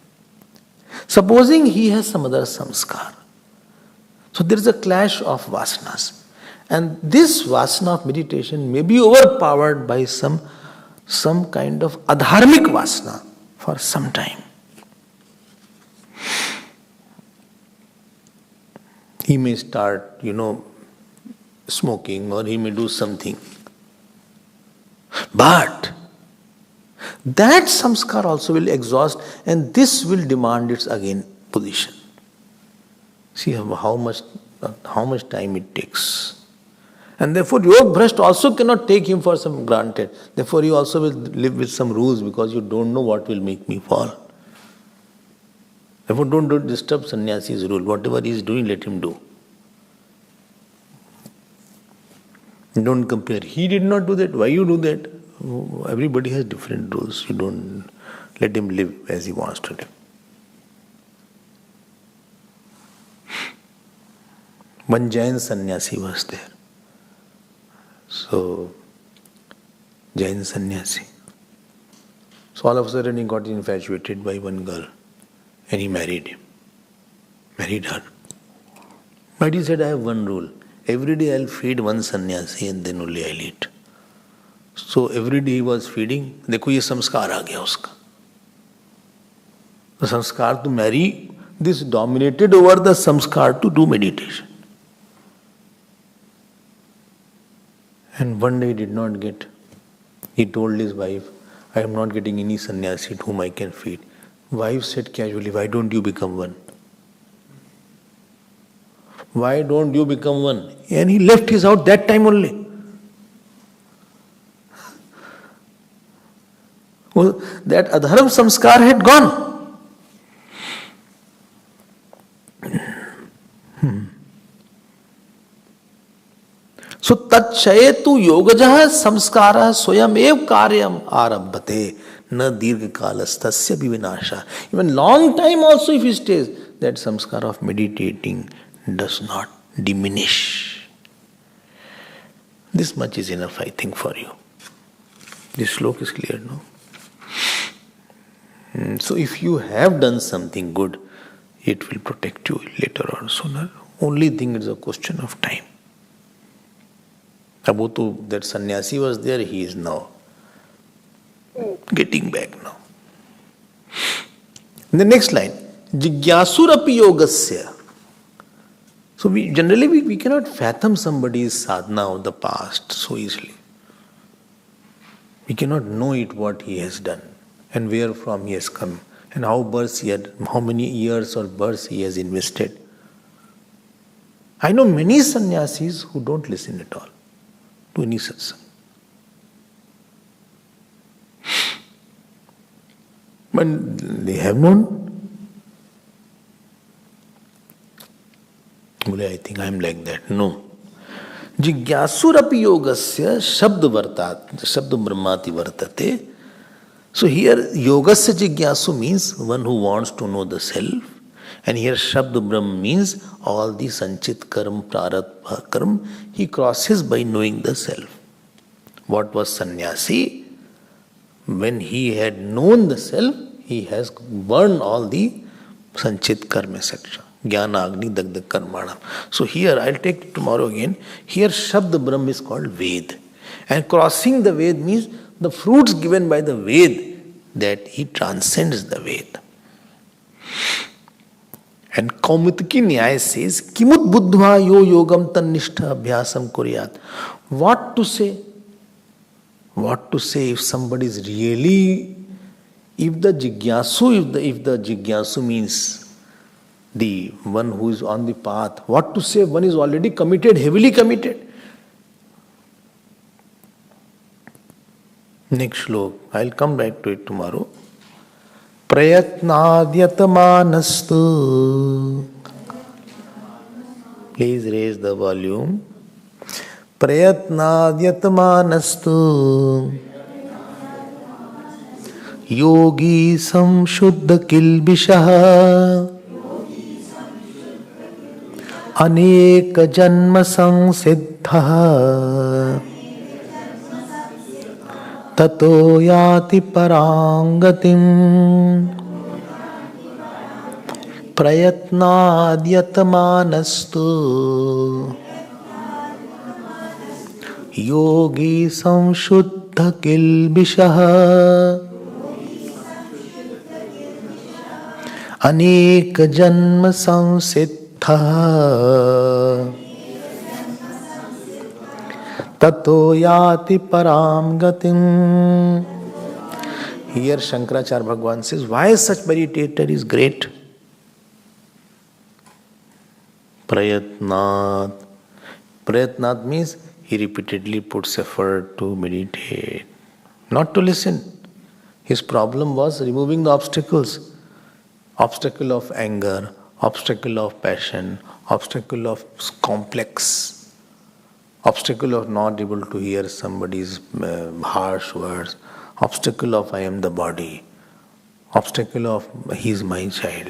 Supposing he has some other samskar, so there is a clash of vasanas, and this vasana of meditation may be overpowered by some kind of adharmic vasana for some time. He may start, smoking, or he may do something. But that samskar also will exhaust, and this will demand its again position. See how much time it takes. And therefore, Yog Bhrashta also cannot take him for some granted. Therefore, he also will live with some rules, because you don't know what will make me fall. Therefore, don't disturb sannyasi's rule. Whatever he is doing, let him do. Don't compare. He did not do that. Why you do that? Everybody has different rules. You don't let him live as he wants to live. One Jain sannyasi was there. So, Jain sannyasi. So all of a sudden he got infatuated by one girl. And he married her. But he said, I have one rule. Every day I'll feed one sannyasi and then only I'll eat. So every day he was feeding. देखो ये संस्कार आ गया उसका. The संस्कार to marry, this dominated over the samskar to do meditation. And one day he did not get. He told his wife, I am not getting any sannyasi whom I can feed. Wife said casually, why don't you become one? Why don't you become one? And he left his house that time only. Well, that adharam samskar had gone. So tacchayetu yogajaha samskara swayam ev karyam arabhate na dirgha kalastasya vivinasha. Even long time also if he stays, that samskara of meditating does not diminish. This much is enough, I think, for you. This slok is clear, no? So if you have done something good, it will protect you later or sooner. Only thing is a question of time. Abhutu, that sannyasi was there, he is now getting back now. In the next line, jigyasurapi yogasya. So we cannot fathom somebody's sadhana of the past so easily. We cannot know what he has done and where from he has come and how many years or births he has invested. I know many sannyasis who don't listen at all to any satsang. But they have known. I think I am like that. No. Jigyasurapi yogasya shabda brahmati vartate. So here yogasya jigyasu means one who wants to know the self. And here shabda brahm means all the sanchit karma, prarabdha karma, he crosses by knowing the self. What was sannyasi? When he had known the self, he has burned all the sanchit karma, etc. Jnana agni dagda karmanam. So here, I'll take it tomorrow again. Here Shabda Brahm is called Ved. And crossing the Ved means the fruits given by the Ved, that he transcends the Ved. And Kaumitaki Nyaya says, Kimut buddhva yo yogam tannishtha abhyasam kuryat. What to say? What to say if somebody is really, if the jigyasu means the one who is on the path, what to say? One is already committed, heavily committed. Next shlok, I'll come back to it tomorrow. Prayatnadyatmanastu. Please raise the volume. प्रयत्नाद्यतमानस्तु योगी संशुद्ध किल्बिषः अनेक जन्म संसिद्धः ततो याति परां गतिम् प्रयत्नाद्यतमानस्तु योगी संशुद्ध किल्बिषः अनेक जन्म संसिद्धः ततो याति पराम गतिम. Here Shankaracharya Bhagwan says, why such meditator is great? Prayatnat. Prayatnat means he repeatedly puts effort to meditate, not to listen. His problem was removing the obstacles. Obstacle of anger, obstacle of passion, obstacle of complex, obstacle of not able to hear somebody's harsh words, obstacle of I am the body, obstacle of he is my child.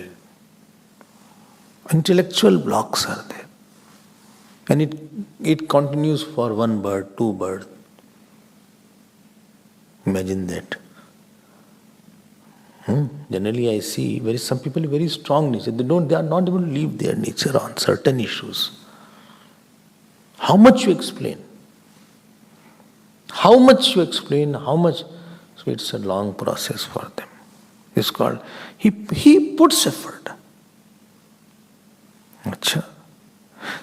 Intellectual blocks are there. And it continues for one birth, two births. Imagine that. Generally I see some people very strong nature. They are not able to leave their nature on certain issues. How much you explain? How much? So it's a long process for them. It's called, he puts effort. Achha.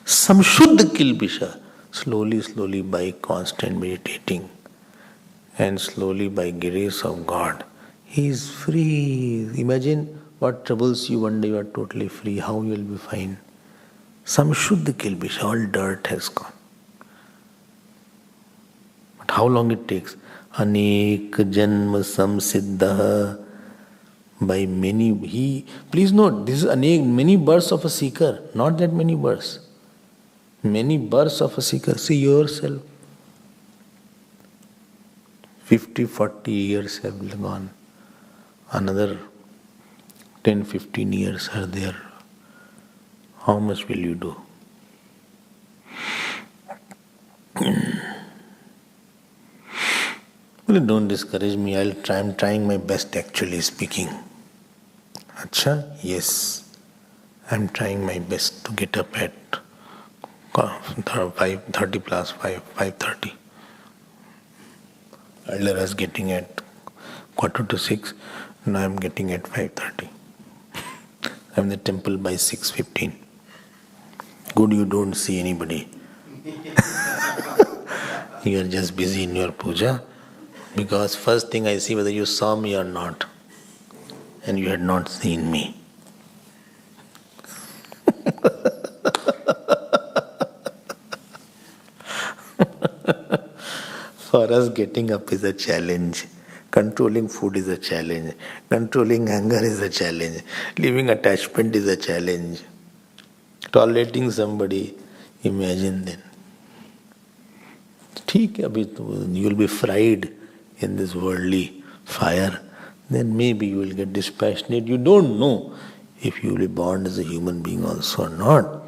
Samshuddha kilbisha. Slowly by constant meditating and slowly by grace of God, he is free. Imagine what troubles you one day you are totally free. How you will be fine. Samshuddha kilbisha. All dirt has gone. But how long it takes? Anek janma samsiddha. By many, please note, this is many births of a seeker, not that many births. Many births of a seeker. See yourself. 50, 40 years have gone. Another 10, 15 years are there. How much will you do? Well, don't discourage me. I'm trying my best actually speaking. Acha? Yes. I'm trying my best to get up at 5:30 plus 5:30. Earlier I was getting at 5:45. Now I'm getting at 5:30. I'm in the temple by 6:15. Good you don't see anybody. You are just busy in your puja. Because first thing I see whether you saw me or not. And you had not seen me. For us, getting up is a challenge. Controlling food is a challenge. Controlling anger is a challenge. Leaving attachment is a challenge. Tolerating somebody, imagine then. You will be fried in this worldly fire. Then maybe you will get dispassionate. You don't know if you will be born as a human being also or not.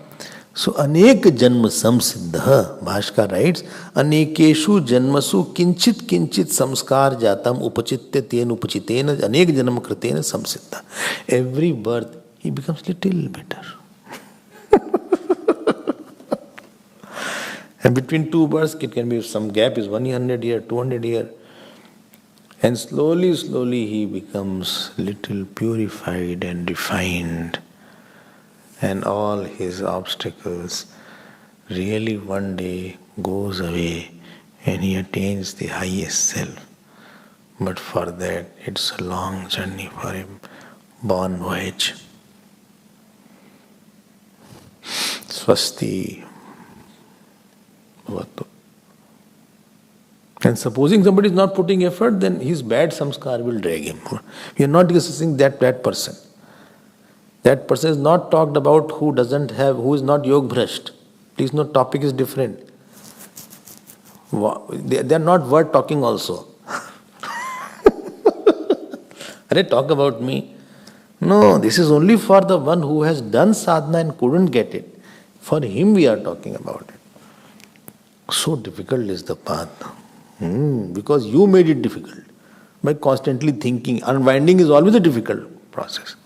So, anek janma samsiddha, Bhashkar writes, anekeshu janmasu kinchit samskar jatam upachityatena upachitena anek janma kritena samsiddha. Every birth, he becomes little better. And between two births, it can be some gap is 100 years, 200 years. And slowly he becomes little purified and refined. And all his obstacles really one day goes away and he attains the highest self. But for that, it's a long journey for him, born voyage. Swasti bhavatu. And supposing somebody is not putting effort, then his bad samskar will drag him. We are not discussing that person. That person is not talked about who is not yog bhrasht. Please note, topic is different. They are not worth talking also. Talk about me. No, this is only for the one who has done sadhana and couldn't get it. For him we are talking about it. So difficult is the path. Because you made it difficult. By constantly thinking. Unwinding is always a difficult process.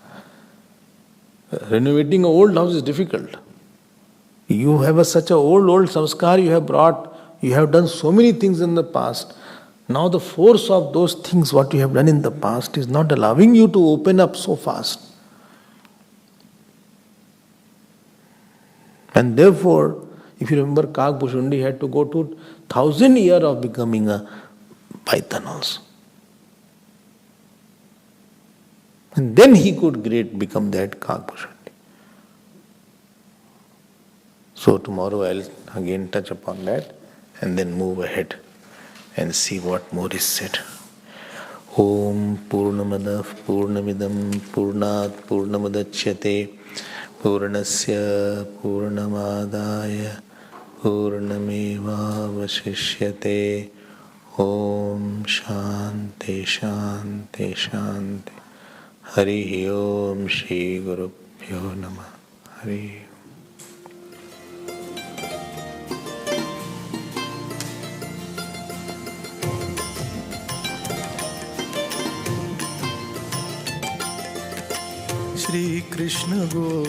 Renovating an old house is difficult. You have such an old samskar you have brought. You have done so many things in the past. Now the force of those things, what you have done in the past, is not allowing you to open up so fast. And therefore, if you remember, Kakbhushundi had to go to 1,000 years of becoming a python also. And then he could become that Kakbhushundi. So tomorrow I'll again touch upon that and then move ahead and see what more is said. Om Purnamadav Purnamidam Purnat Purnamadachyate Purnasya Purnamadaya Purnameva Vasishyate. Om Shanti Shanti Shanti. Hari Om Shri Gurubhyo Namah. Hari. Shri Krishna Go